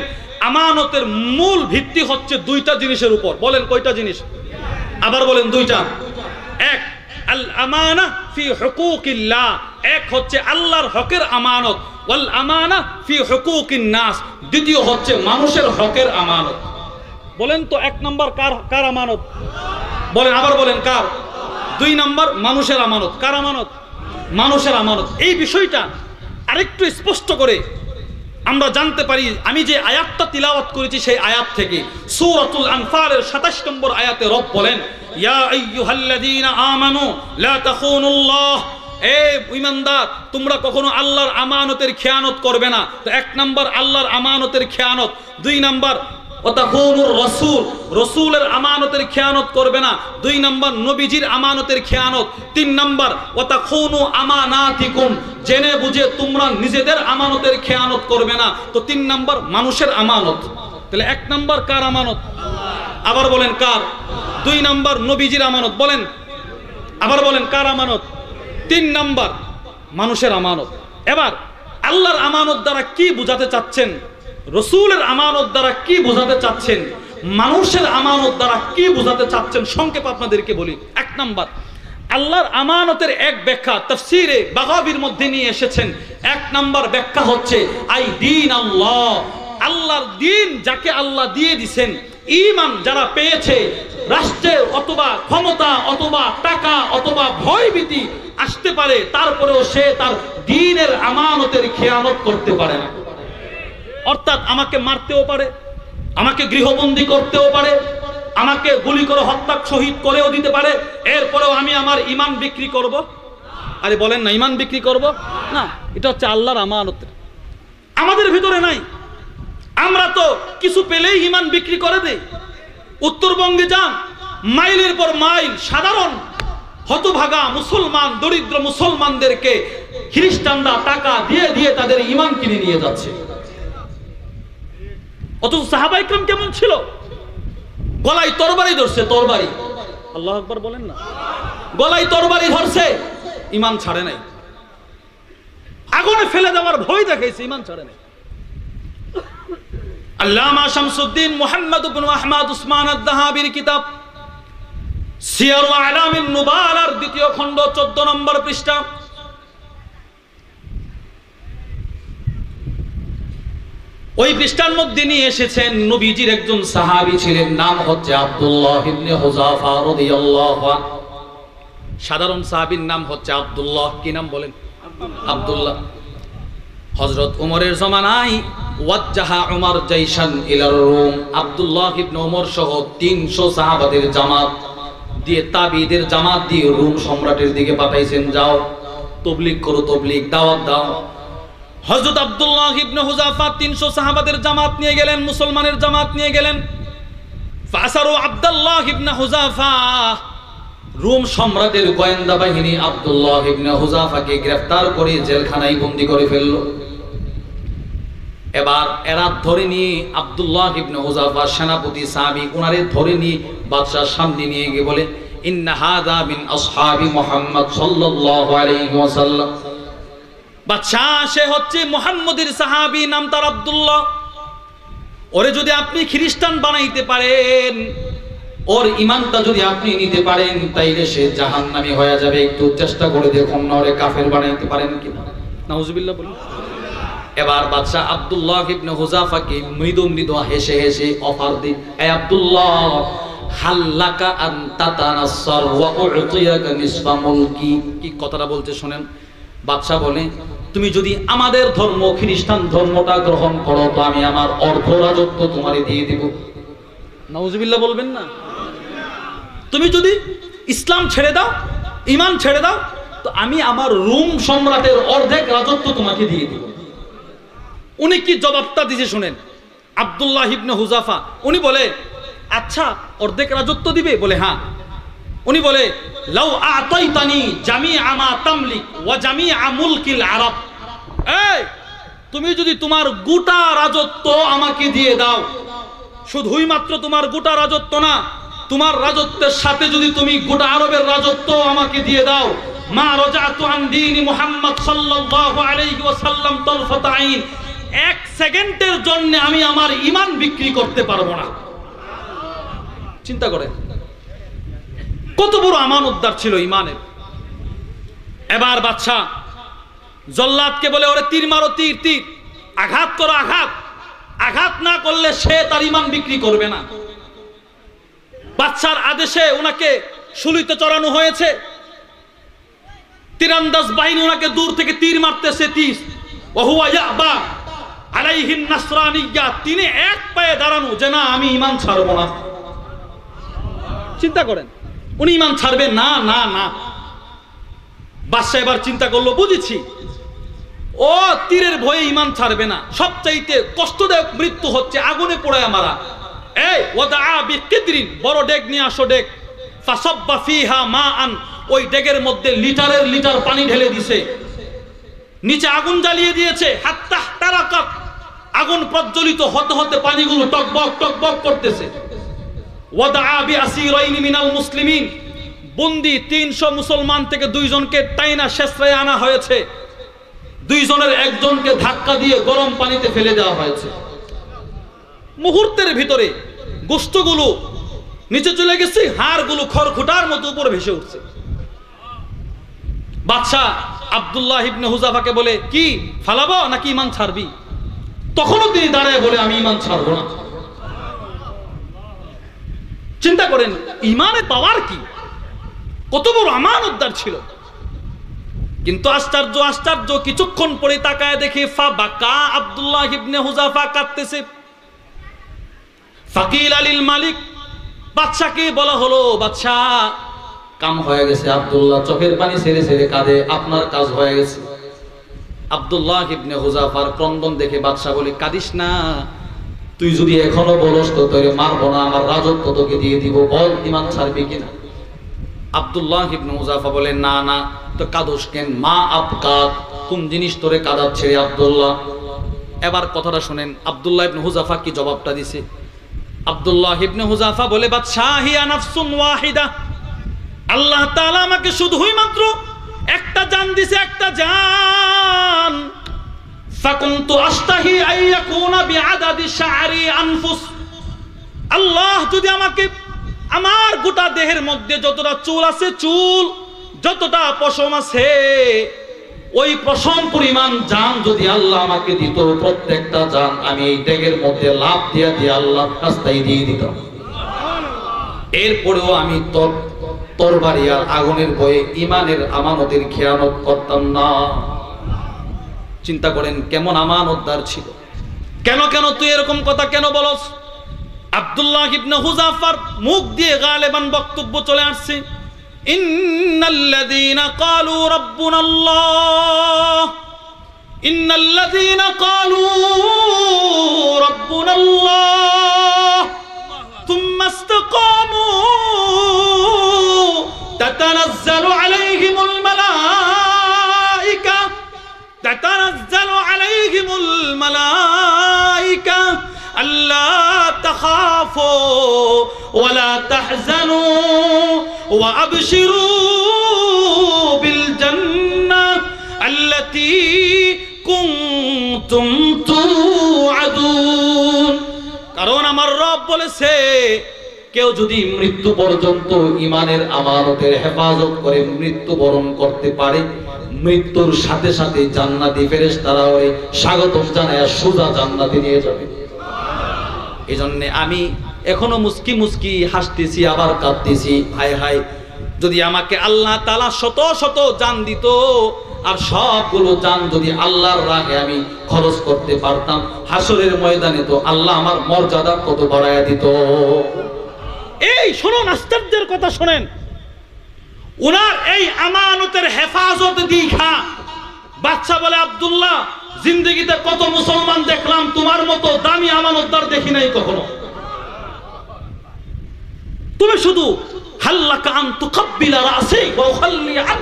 B: আমানতের মূল ভিত্তি হচ্ছে 2টা জিনিসের উপর। বলেন কয়টা জিনিস? আবার বলেন 2টা। 1, আল আমানা ফি হুকুকিল্লাহ। 1 হচ্ছে আল্লাহর হকের আমানত। ওয়াল আমানা ফি হুকুকিন নাস। 2য় হচ্ছে মানুষের হকের আমানত। বলেন তো 1 নম্বর কার আমানত? বলেন আবার বলেন কার? 2 নম্বর মানুষের আমানত। কার আমানত? মানুষের আমানত। এই বিষয়টা আরেকটু স্পষ্ট করে আমরা জানতে পারি আমি যে আয়াতটা তিলাওয়াত করেছি সেই আয়াত থেকে। সূরাতুল আনফালের 27 নম্বর আয়াতে রব বলেন ইয়া আইয়ুহাল্লাযীনা আমানু লা তাখুনুল্লাহ। এ ঈমানদার তোমরা কখনো আল্লাহর আমানতের খেয়ানত করবে না। তো 1 নম্বর আল্লাহর আমানতের খেয়ানত। 2 নম্বর ওয়াতাখুনুর রাসূল, রাসূলের আমানতের খেয়ানত করবে না। 2 নম্বর নবীজির আমানতের খেয়ানত। 3 নম্বর ওয়াতাখুনু আমানাতিকুম, জেনে বুঝে তোমরা নিজেদের আমানতের খেয়ানত করবে না। তো 3 নম্বর মানুষের আমানত। তাহলে 1 নম্বর কার আমানত? আবার বলেন কার? 2 নম্বর নবীজির আমানত। বলেন আবার বলেন কার আমানত? 3 নম্বর মানুষের আমানত। এবার আল্লাহর আমানত দ্বারা কি বোঝাতে চাচ্ছেন? রসুলের আমানত দ্বারা কি বোঝাতে চাচ্ছেন? মানুষের আমানত দ্বারা কি বোঝাতে চাচ্ছেন? সংক্ষেপ আপনাদেরকে বলি। 1 নম্বর আল্লাহর আমানতের এক ব্যাখ্যা তাফসীরে বাগাবীর মধ্যে নিয়ে এসেছেন। 1 নম্বর ব্যাখ্যা হচ্ছে আই দীন আল্লাহ, আল্লাহর দ্বীন যাকে আল্লাহ দিয়ে দিবেন। ঈমান যারা পেয়েছে, রাষ্ট্রের অথবা ক্ষমতা অথবা টাকা অথবা ভয়ভীতি আসতে পারে, তারপরেও সে তার দ্বীনের আমানতের খেয়ানত করতে পারে না। অর্থাৎ আমাকে মারতেও পারে, আমাকে গৃহবন্দী করতেও পারে, আমাকে গুলি করে হত্যা শহীদ করেও দিতে পারে, এরপরেও আমি আমার ঈমান বিক্রি করব? আরে বলেন না, ঈমান বিক্রি করব না। এটা হচ্ছে আল্লাহর আমানত। আমাদের ভিতরে নাই। আমরা তো কিছু পেলেই ঈমান বিক্রি করে দেই। উত্তরবঙ্গে যান, মাইলের পর মাইল সাধারণ হতভাগা মুসলমান, দরিদ্র মুসলমানদেরকে খ্রিস্টানরা টাকা দিয়ে দিয়ে তাদের ঈমান কিনে নিয়ে যাচ্ছে। অথচ সাহাবায়ে কেরাম কেমন ছিল? গলায় তরবারি ধরছে, তরবারি। আল্লাহু আকবার বলেন না। গলায় তরবারি ধরছে, ঈমান ছাড়ে নাই। আগুনে ফেলে দেওয়ার ভয় দেখাইছে, ঈমান ছাড়ে নাই। আল্লামা শামসুদ্দিন মুহাম্মদ ইবনে আহমদ উসমান আদ-দাহাবির কিতাব সিয়ার ওয়া আলামিন নুবালার 2য় খণ্ড 14 নম্বর পৃষ্ঠা ওই পৃষ্ঠার মধ্যে নিয়ে এসেছেন নবীজির একজন সাহাবী ছিলেন, নাম হচ্ছে আব্দুল্লাহ ইবনে হুযাফা রাদিয়াল্লাহু আনহু। সাধারণ সাহাবীর নাম হচ্ছে আব্দুল্লাহ। কি নাম বলেন? আব্দুল্লাহ। হযরত ওমরের জামানায় ওয়াজ্জাহা উমর জাইশান ইলার রুম, আব্দুল্লাহ ইবনে ওমর সহ 300 সাহাবাদের জামাত দিয়ে, তাবিঈদের জামাত দিয়ে রোম সম্রাটের দিকে পাঠাইছেন, যাও তাবলীগ করো, তাবলীগ দাওয়াত দাও। হযরত আব্দুল্লাহ ইবনে হুযাফা 300 সাহাবাদের জামাত নিয়ে গেলেন, মুসলমানের জামাত নিয়ে গেলেন। ফাসারু আব্দুল্লাহ ইবনে হুযাফা, রোম সম্রাটের গোয়েন্দা বাহিনী আব্দুল্লাহ ইবনে হুযাফাকে গ্রেফতার করে জেলখানায় বন্দী করে ফেলল। এবার এরা ধরে নিয়ে আব্দুল্লাহ ইবনে হুযাফা সেনাপতি সাহাবী, উনারে ধরে নিয়ে বাদশার সামনে নিয়ে গিয়ে বলে ইন্না হাযা মিন আসহাবি মুহাম্মদ সাল্লাল্লাহু আলাইহি ওয়াসাল্লাম। বাদশা, সে হচ্ছে মুহাম্মদের সাহাবী, নাম তার আব্দুল্লাহ। ওরে যদি আপনি খ্রিস্টান বানাইতে পারেন, ওর ঈমানটা যদি আপনি নিতে পারেন, তাইলে সে জাহান্নামী হয়ে যাবে। একটু চেষ্টা করে দেখুন না ওরে কাফের বানাইতে পারেন কিনা। নাউজুবিল্লাহ বলুন। এবার বাদশা আব্দুল্লাহ ইবনে হুযাফাকে মৃদু মৃদু হেসে হেসে অফার দিন, এ আব্দুল্লাহ, হাল্লাকা আন তাতানাসসার ওয়া উ'তিয়াকা নিসফা মুলকি। কি কথাটা বলতে শুনেন। বাদশা বলে, তুমি যদি আমাদের ধর্ম খ্রিস্টান ধর্মটা গ্রহণ করো তো আমি আমার অর্ধ রাজত্ব তোমারে দিয়ে দেব। নাউজুবিল্লাহ বলবেন না? তুমি যদি ইসলাম ছেড়ে দাও, ঈমান ছেড়ে দাও, তো আমি আমার রোম সম্রাটের অর্ধেক রাজত্ব তোমাকে দিয়ে দেব। উনি কি জবাবটা দিয়েছে শুনেন। আব্দুল্লাহ ইবনে হুযাফা উনি বলে, আচ্ছা অর্ধেক রাজত্ব দিবে? বলে হ্যাঁ। উনি বলে, লাউ আতাইতানি জামিআ মা তামলিক ওয়া জামিআ মুলকিল আরব। এই তুমি যদি তোমার গোটা রাজত্ব আমাকে দিয়ে দাও, শুধুই মাত্র তোমার গোটা রাজত্ব না, তোমার রাজত্বের সাথে যদি তুমি গোটা আরবের রাজত্ব আমাকে দিয়ে দাও, মা রাজাতু আন দীনি মুহাম্মদ সাল্লাল্লাহু আলাইহি ওয়াসাল্লাম তারফাত আইন, এক সেকেন্ডের জন্য আমি আমার ঈমান বিক্রি করতে পারবো না। চিন্তা করেন কত বড় আমানতদার ছিল ঈমানের। এবার বাদশা জল্লাদকে বলে, ওরে তীর মারো, তীর তীর, আঘাত করো, আঘাত। আঘাত না করলে সে তার ঈমান বিক্রি করবে না। বাদশার আদেশে ওনাকে শুলিতে চড়ানো হয়েছে। তীরন্দাজ বাহিনী ওনাকে দূর থেকে তীর মারতেছে, তীর। ওয়া হুয়া ইয়াবা আলাইহিন নাসরানিয়্যা, তিনি এক পায়ে দাঁড়ানো যে না আমি ঈমান ছাড়ব না। চিন্তা করেন, উনি ঈমান ছাড়বেন না, না না। বাদশা এবার চিন্তা করলো, বুঝেছি ও তীরের ভয়ে ঈমান ছাড়বে না। সবচাইতে কষ্টদায়ক মৃত্যু হচ্ছে আগুনে পোড়ায় মারা। এই ওয়াদা বিকিদরিন, বড় ডেক নিয়ে আসো, ডেক। ফাসাব্বা ফিহা মাআন, ওই ডেকের মধ্যে লিটারের লিটার পানি ঢেলে দিয়েছে, নিচে আগুন জ্বালিয়ে দিয়েছে। হাত্তা তারাকাত, আগুন প্রজ্বলিত হতে হতে পানিগুলো টকবক টকবক করতেছে। ওয়াদা বিআসিরাইনি মিনাল মুসলিমিন, বন্দী 300 মুসলমান থেকে 2 জনকে টাইনা শেষরায় আনা হয়েছে। 2 জনের একজনকে ধাক্কা দিয়ে গরম পানিতে ফেলে দেওয়া হয়েছে। মুহূর্তের ভিতরে গোশতগুলো নিচে চলে গেছে, হাড়গুলো খড়খুটার মতো উপরে ভেসে উঠছে। বাদশা আব্দুল্লাহ ইবনে হুযাফাকে বলে, কি ফালাবো নাকি ঈমান ছাড়বি? তখনও তিনি দাঁড়ায় বলে, আমি ঈমান ছাড়বো না। চিন্তা করেন ঈমানে পাওয়ার কি, কত বড় আমানতদার ছিল। কিন্তু আশ্চর্য আশ্চর্য, কিছুক্ষণ পরে তাকায় দেখে ফাবাকা আব্দুল্লাহ ইবনে হুযাফা কাঁদতেছে। ফাকিল আলিল মালিক, বাদশাকে বলা হলো, বাদশা কাম হয়ে গেছে, আব্দুল্লাহ চোখের পানি ছেড়ে ছেড়ে কাঁদে, আপনার কাজ হয়ে গেছে। আব্দুল্লাহ ইবনে হুযাফার ক্রন্দন দেখে বাদশা বলে, কাঁদিস না, তুই যদি এখনো বলস তো তোরে মারবো না, আমার রাজত্ব তোকে দিয়ে দিব, বল ঈমান ছাড়বি কিনা? আব্দুল্লাহ ইবনে হুযাফা বলে, না না, তো কাঁদোস কেন? মা আবকাত, কোন জিনিস তোরে কাঁদাচ্ছে রে আব্দুল্লাহ? এবার কথাটা শুনেন আব্দুল্লাহ ইবনে হুযাফা কি জবাবটা দিছে। আব্দুল্লাহ ইবনে হুযাফা বলে, বাদশাহিয়া নাফসুন ওয়াহিদা, আল্লাহ তাআলা আমাকে শুধুই মাত্র একটা জান দিছে, একটা জান। ফাকুনতু আশতাহি আইয়াকুনা বিআদাদি শা'রি আনফুস, আল্লাহ যদি আমাকে আমার গোটা দেহের মধ্যে যতটা চুল আছে, চুল যতটা পশম আছে, ওই পশম পরিমাণ জান যদি আল্লাহ আমাকে দিত, প্রত্যেকটা জান আমি এই ডেগের মধ্যে লাফ দিয়ে দিয়ে আল্লাহর রাস্তায় দিয়ে দিতাম। এরপরেও আমি তরবারি আর আগুনের ভয়ে ঈমানের আমানতের খেয়ানত করতাম না। চিন্তা করেন কেমন আমানতদার ছিল। কেন কেন তুই এরকম কথা কেন বলস? আব্দুল্লাহ ইবনে হুযাফার মুখ দিয়ে গালিবান বক্তব্য চলে আসছে, ইন্নাল্লাযীনা ক্বালু রাব্বুনাল্লাহ, ইন্নাল্লাযীনা ক্বালু রাব্বুনাল্লাহ থুম্মা ইসতাকামু তাতানাজ্জালু আলাইহিমুল মালায়েকা, তাতানাজ্জালু আলাইহিমুল মালায়েকা আল্লা তাখাফু ওয়া লা তাহজানু ওয়া আবশিরু বিল জান্নাহ আল্লাতী কুনতুম তুআদুন। কারণ আমার রব বলেছে, কেউ যদি মৃত্যু পর্যন্ত ঈমানের আমানতের হেফাজত করে মৃত্যুবরণ করতে পারে, মৃত্যুর সাথে সাথে জান্নাতি ফেরেশতারা ওরে স্বাগতম জানায় সোজা জান্নাতে নিয়ে যাবে। এজন্য আমি এখনো মুস্কি মুস্কি হাসতেছি আবার কাঁদতেছি। হায় হায়, যদি আমাকে আল্লাহ তাআলা শত শত জান দিত, আর সবগুলো জান যদি আল্লাহর রাহে আমি খরচ করতে পারতাম, হাসরের ময়দানে তো আল্লাহ আমার মর্যাদা কত বাড়ায়া দিত। এই শুনুন, আশ্চর্যের কথা শুনেন, উনার এই আমানতের হেফাজত দীক্ষা বাচ্চা বলে, আব্দুল্লাহ, জিন্দগিতে কত মুসলমান দেখলাম, তোমার মতো দামি আমানতদার দেখি নাই কখনো। তুমি শুধু হাল্লাকা আন তুকাব্বিলা রাসি ওয়া উখাল্লি আন,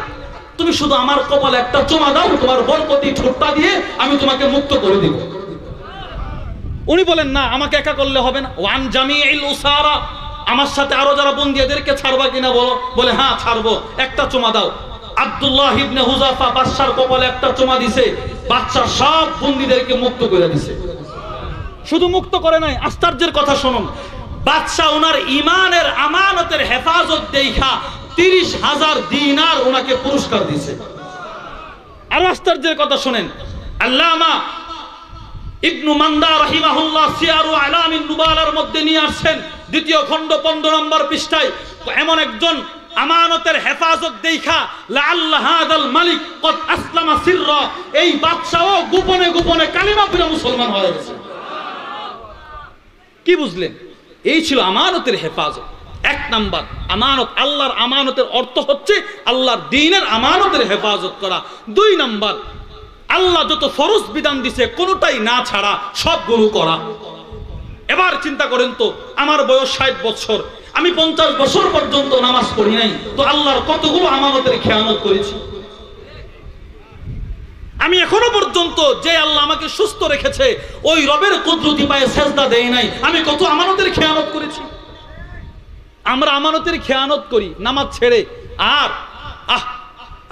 B: তুমি শুধু আমার কপালে একটা চুমা দাও, তোমার বরকতি ঠোঁটটা দিয়ে আমি তোমাকে মুক্ত করে দিব। উনি বলেন, না, আমাকে একা করলে হবে না। ওয়ান জামিউল উসারা, আমার সাথে আরো যারা বন্দী এদেরকে ছাড়বা কিনা বলো। বলে, হ্যাঁ ছাড়বো, একটা চুমা দাও। আব্দুল্লাহ ইবনে হুযাফা বাদশার কপালে একটা চুমা দিছে, বাদশা সব বন্দীদেরকে মুক্ত করে দিছে। শুধু মুক্ত করে নাই, আশ্চর্যের কথা শুনুন, বাদশা ওনার ঈমানের আমানতের হেফাজত দেখা 30,000 দিনার ওনাকে পুরস্কার দিছে। আরো আশ্চর্যের কথা শুনেন, আল্লামা ইবনু মান্দা রাহিমাহুল্লাহ সিয়ারু আলামিন নুবালার মধ্যে নিয়ে আসছেন, 2য় খণ্ড 15 নম্বর পৃষ্ঠায়, এমন একজন আমানতের হেফাজত দেখা লাআল্লাহ হাদাল মালিক কদ আসলামা সিররা, এই বাদশাও গোপনে গোপনে কালিমা পড়ে মুসলমান হয়ে গেছে। কি বুঝলেন? এই ছিল আমানতের হেফাজত। 1 নাম্বার আমানত, আল্লাহর আমানতের অর্থ হচ্ছে আল্লাহর দ্বীনের আমানতের হেফাজত করা। 2 নাম্বার, আল্লাহ যত ফরজ বিধান দিছে কোনোটাই না ছাড়া সবগুলো করা। এবার চিন্তা করেন তো, আমার বয়স 60 বছর, আমি 50 বছর পর্যন্ত নামাজ পড়ি নাই, তো আল্লাহর কতগুলো আমানতের খেয়ানত করেছি। আমি এখনো পর্যন্ত যে আল্লাহ আমাকে সুস্থ রেখেছে, ওই রবের কুদরতি পায়ে সেজদা দেই নাই, আমি কত আমানতের খেয়ানত করেছি। আমরা আমানতের খেয়ানত করি নামাজ ছেড়ে। আর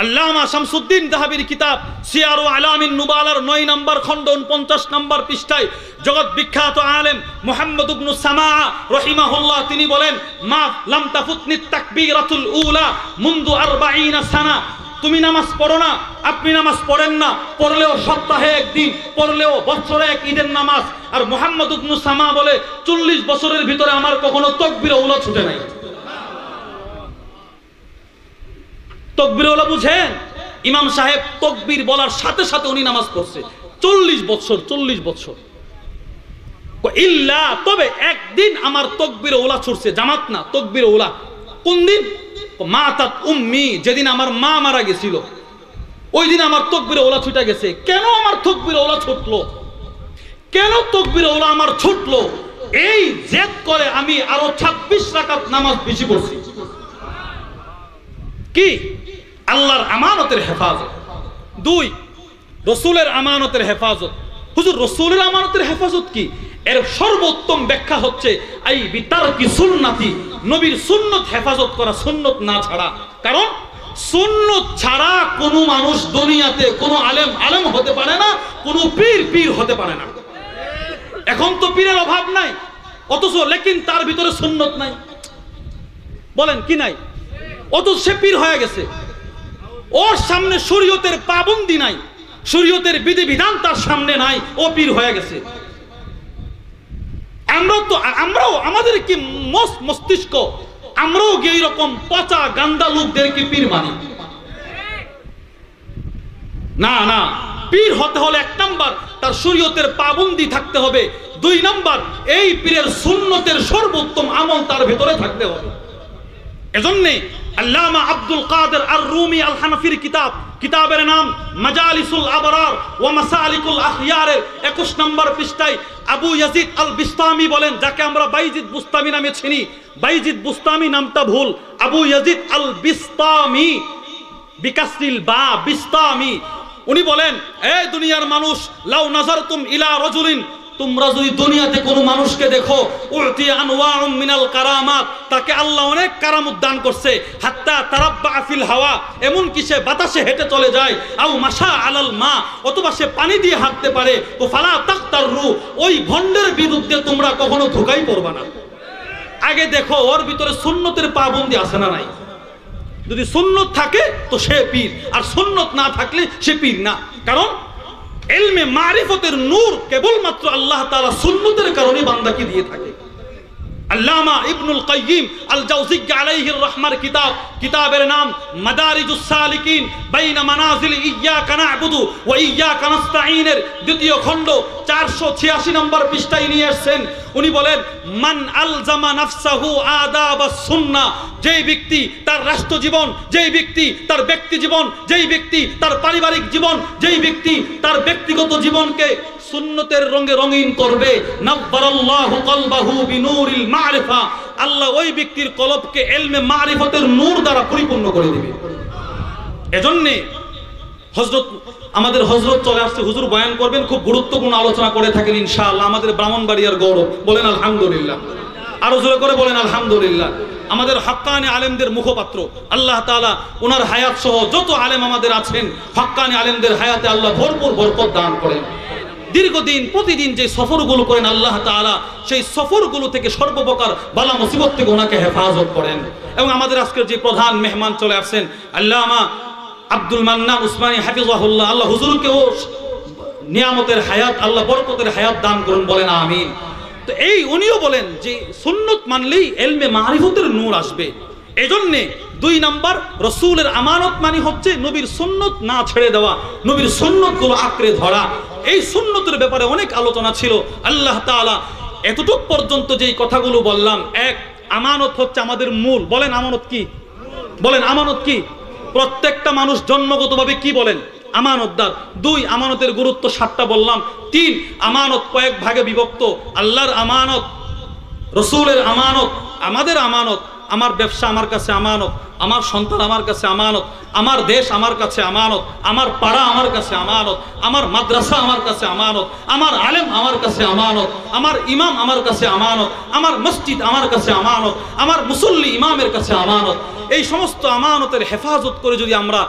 B: আল্লামা শামসুদ্দিন যাহাবীর কিতাব সিয়ারু আলামিন নুবালার 9 নম্বর খণ্ড 49 নম্বর পৃষ্ঠায় জগৎ বিখ্যাত আলেম মুহাম্মদ ইবনে সামা রাহিমাহুল্লাহ তিনি বলেন, মা লাম তাফুতনি তাকবীরাতুল উলা মুনযু 40 সানা, তুমি নামাজ পড়ো না, আপনি নামাজ পড়েন না, পড়লেও সপ্তাহে 1 দিন, পড়লেও বছরে 1 ঈদের নামাজ। আর মুহাম্মদ ইবনে সামা বলে, 40 বছরের ভিতরে আমার কখনো তাকবীর উলা ছুটে নাই। তাকবীর উলা বুঝেন? ইমাম সাহেব তাকবীর বলার সাথে সাথে উনি নামাজ পড়ছে 40 বছর। 40 বছর ইল্লা, তবে একদিন আমার তাকবীর উলা ছুটছে, জামাত না, তাকবীর উলা। কোন দিন? মাতাত উম্মি, যেদিন আমার মা মারা গেছিল, ওই দিন আমার তাকবীর উলা ছুটে গেছে। কেন আমার তাকবীর উলা ছুটলো? কেন তাকবীর উলা আমার ছুটলো? এই জেদ করে আমি আরো 26 রাকাত নামাজ বেশি পড়ছি। কি? আল্লাহর আমানতের হেফাজত। 2 রাসূলের আমানতের হেফাজত। হুজুর, রাসূলের আমানতের হেফাজত কি? এর সর্বোত্তম ব্যাখ্যা হচ্ছে আই বিতারকি সুন্নতি, নবীর সুন্নত হেফাজত করা, সুন্নত না ছাড়া। কারণ সুন্নত ছাড়া কোনো মানুষ দুনিয়াতে কোনো আলেম হতে পারে না, কোনো পীর হতে পারে না। এখন তো পীরের অভাব নাই, অথচ লেকিন তার ভিতরে সুন্নত নাই। বলেন কি নাই? অথচ সে পীর হয়ে গেছে। ওর সামনে শরীয়তের পাবন্দি নাই, শরীয়তের বিধিবিধান তার সামনে নাই, ও পীর হয়ে গেছে। আমরাও আমাদের কি মস্তিষ্ক, আমরাও কি এইরকম পচা গান্দা লোকদেরকে পীর মানি? না না, পীর হতে হলে 1 নাম্বার তার শরীয়তের পাবন্দি থাকতে হবে, 2 নাম্বার এই পীরের সুন্নতের সর্বোত্তম আমল তার ভিতরে থাকতে হবে। এজন্যে আল্লামা আব্দুল কাদের আর রুমি আল হানাফির কিতাবের নাম মাজালিসুল আবরার ওয়া মাসালিকুল আখয়ারের 21 নম্বর পৃষ্ঠায় আবু ইয়াজিদ আল বিস্তামি বলেন, যাকে আমরা বাইজিদ বুস্তামি নামে চিনি, বাইজিদ বুস্তামি নামটা ভুল, আবু ইয়াজিদ আল বিস্তামি বিকাসরিল বা বিস্তামি, উনি বলেন, এই দুনিয়ার মানুষ, লাউ নাজারতুম ইলা রাজুলিন, তোমরা যদি দুনিয়াতে কোনো মানুষকে দেখো, উতি আনওয়াউম মিনাল কারামাত, তাকে আল্লাহ অনেক কারামত দান করছে, হাত্তা তারাব্বা ফিল হাওয়া, এমন কি সে বাতাসে হেঁটে চলে যায়, আও মাশা আলাল মা, অথবা সে পানি দিয়ে হাঁটতে পারে, তো ফালা তাকতাররু, ওই ভণ্ডের বিরুদ্ধে তোমরা কখনো ধোঁকাই পড়বা না। আগে দেখো ওর ভিতরে সুন্নতের পাবন্দি আছে না নাই। যদি সুন্নত থাকে তো সে পীর, আর সুন্নত না থাকলে সে পীর না। কারণ ইলমে মারিফতের নূর কেবলমাত্র আল্লাহ তাআলা সুন্নতের কারণে বান্দাকে দিয়ে থাকে। আল্লামা ইবনুল কাইয়িম আল জাওজিয়্যি আলাইহির রাহমার কিতাবের নাম মাদারিজুস সালিকিন বাইনা মানাজিল ইয়্যাকা না'বুদু ওয়া ইয়্যাকা নাস্তাঈনের দ্বিতীয় খণ্ড 486 নম্বর পৃষ্ঠায় নিয়ে আসছেন। উনি বলেন, মান আলজামা নাফসাহু আদাবাস সুন্নাহ, যেই ব্যক্তি তার রাষ্ট্র জীবন, যেই ব্যক্তি তার ব্যক্তি জীবন, যেই ব্যক্তি তার পারিবারিক জীবন, যেই ব্যক্তি তার ব্যক্তিগত জীবনকে সুন্নতের রঙে রঙিন করবে, নাব্বারাল্লাহু কলবাহু বিনূরিল মারিফা, আল্লাহ ওই ব্যক্তির কলবকে ইলমে মারিফতের নূর দ্বারা পরিপূর্ণ করে দিবে। এজন্যে আমাদের হযরত চলে আসছে, হুজুর বয়ান করবেন, খুব গুরুত্বপূর্ণ আলোচনা করে থাকেন ইনশাআল্লাহ। আমাদের ব্রাহ্মণবাড়িয়ার গৌরব, বলেন আলহামদুলিল্লাহ, আরো জোরে করে বলেন আলহামদুলিল্লাহ। আমাদের হক্কানি আলেমদের মুখপাত্র আল্লাহ তাআলা ওনার হায়াত সহ যত আলেম আমাদের আছেন, হক্কানি আলেমদের হায়াতে আল্লাহ ভরপুর বরকত দান করেন। দীর্ঘদিন প্রতিদিন যে সফরগুলো করেন আল্লাহ তাআলা সেই সফরগুলো থেকে সর্বপ্রকার বালা মুসিবত থেকে ওনাকে হেফাজত করেন। এবং আমাদের আজকের যে প্রধান মেহমান চলে আসছেন আল্লামা আব্দুল মান্নান উসমানী হাফিজাহুল্লাহ, আল্লাহ হুজুরকেও নিয়ামতের হায়াত, আল্লাহ বরকতের হায়াত দান করুন, বলেন আমিন। তো উনিও বলেন যে সুন্নত মানলেই ইলমে মারিফতের নূর আসবে। এজন্যে 2 নাম্বার রসুলের আমানত মানে হচ্ছে নবীর সুন্নত না ছেড়ে দেওয়া, নবীর সুন্নতগুলো আঁকড়ে ধরা। এই সুন্নতের ব্যাপারে অনেক আলোচনা ছিল। আল্লাহ তাআলা এতটুক পর্যন্ত যেই কথাগুলো বললাম, এক, আমানত হচ্ছে আমাদের মূল, বলেন আমানত কি, বলেন আমানত কি? প্রত্যেকটা মানুষ জন্মগতভাবে কি বলেন? আমানতদার। 2, আমানতের গুরুত্ব 7টা বললাম। 3, আমানত কয়েক ভাগে বিভক্ত, আল্লাহর আমানত, রসুলের আমানত, আমাদের আমানত। আমার ব্যবসা আমার কাছে আমানত, আমার সন্তান আমার কাছে আমানত, আমার দেশ আমার কাছে আমানত, আমার পাড়া আমার কাছে আমানত, আমার মাদ্রাসা আমার কাছে আমানত, আমার আলেম আমার কাছে আমানত, আমার ইমাম আমার কাছে আমানত, আমার মসজিদ আমার কাছে আমানত, আমার মুসল্লি ইমামের কাছে আমানত। এই সমস্ত আমানতের হেফাজত করে যদি আমরা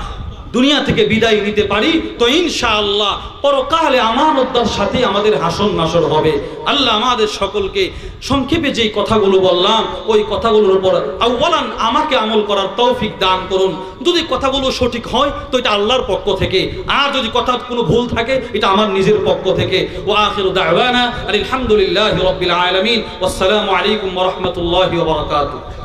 B: দুনিয়া থেকে বিদায় নিতে পারি তো ইনশাআল্লাহ পরকালে আমানতদার সাথে আমাদের হাসর নাসর হবে। আল্লাহ আমাদের সকলকে সংক্ষেপে যেই কথাগুলো বললাম ওই কথাগুলোর উপর আউয়ালান আমাকে আমল করার তৌফিক দান করুন। যদি কথাগুলো সঠিক হয় তো এটা আল্লাহর পক্ষ থেকে, আর যদি কথা কোনো ভুল থাকে এটা আমার নিজের পক্ষ থেকে। ওয়া আখিরু দাওয়ানা আলহামদুলিল্লাহি রাব্বিল আলামিন। ওয়াসসালামু আলাইকুম ওয়া রাহমাতুল্লাহি ওয়া বারাকাতুহু।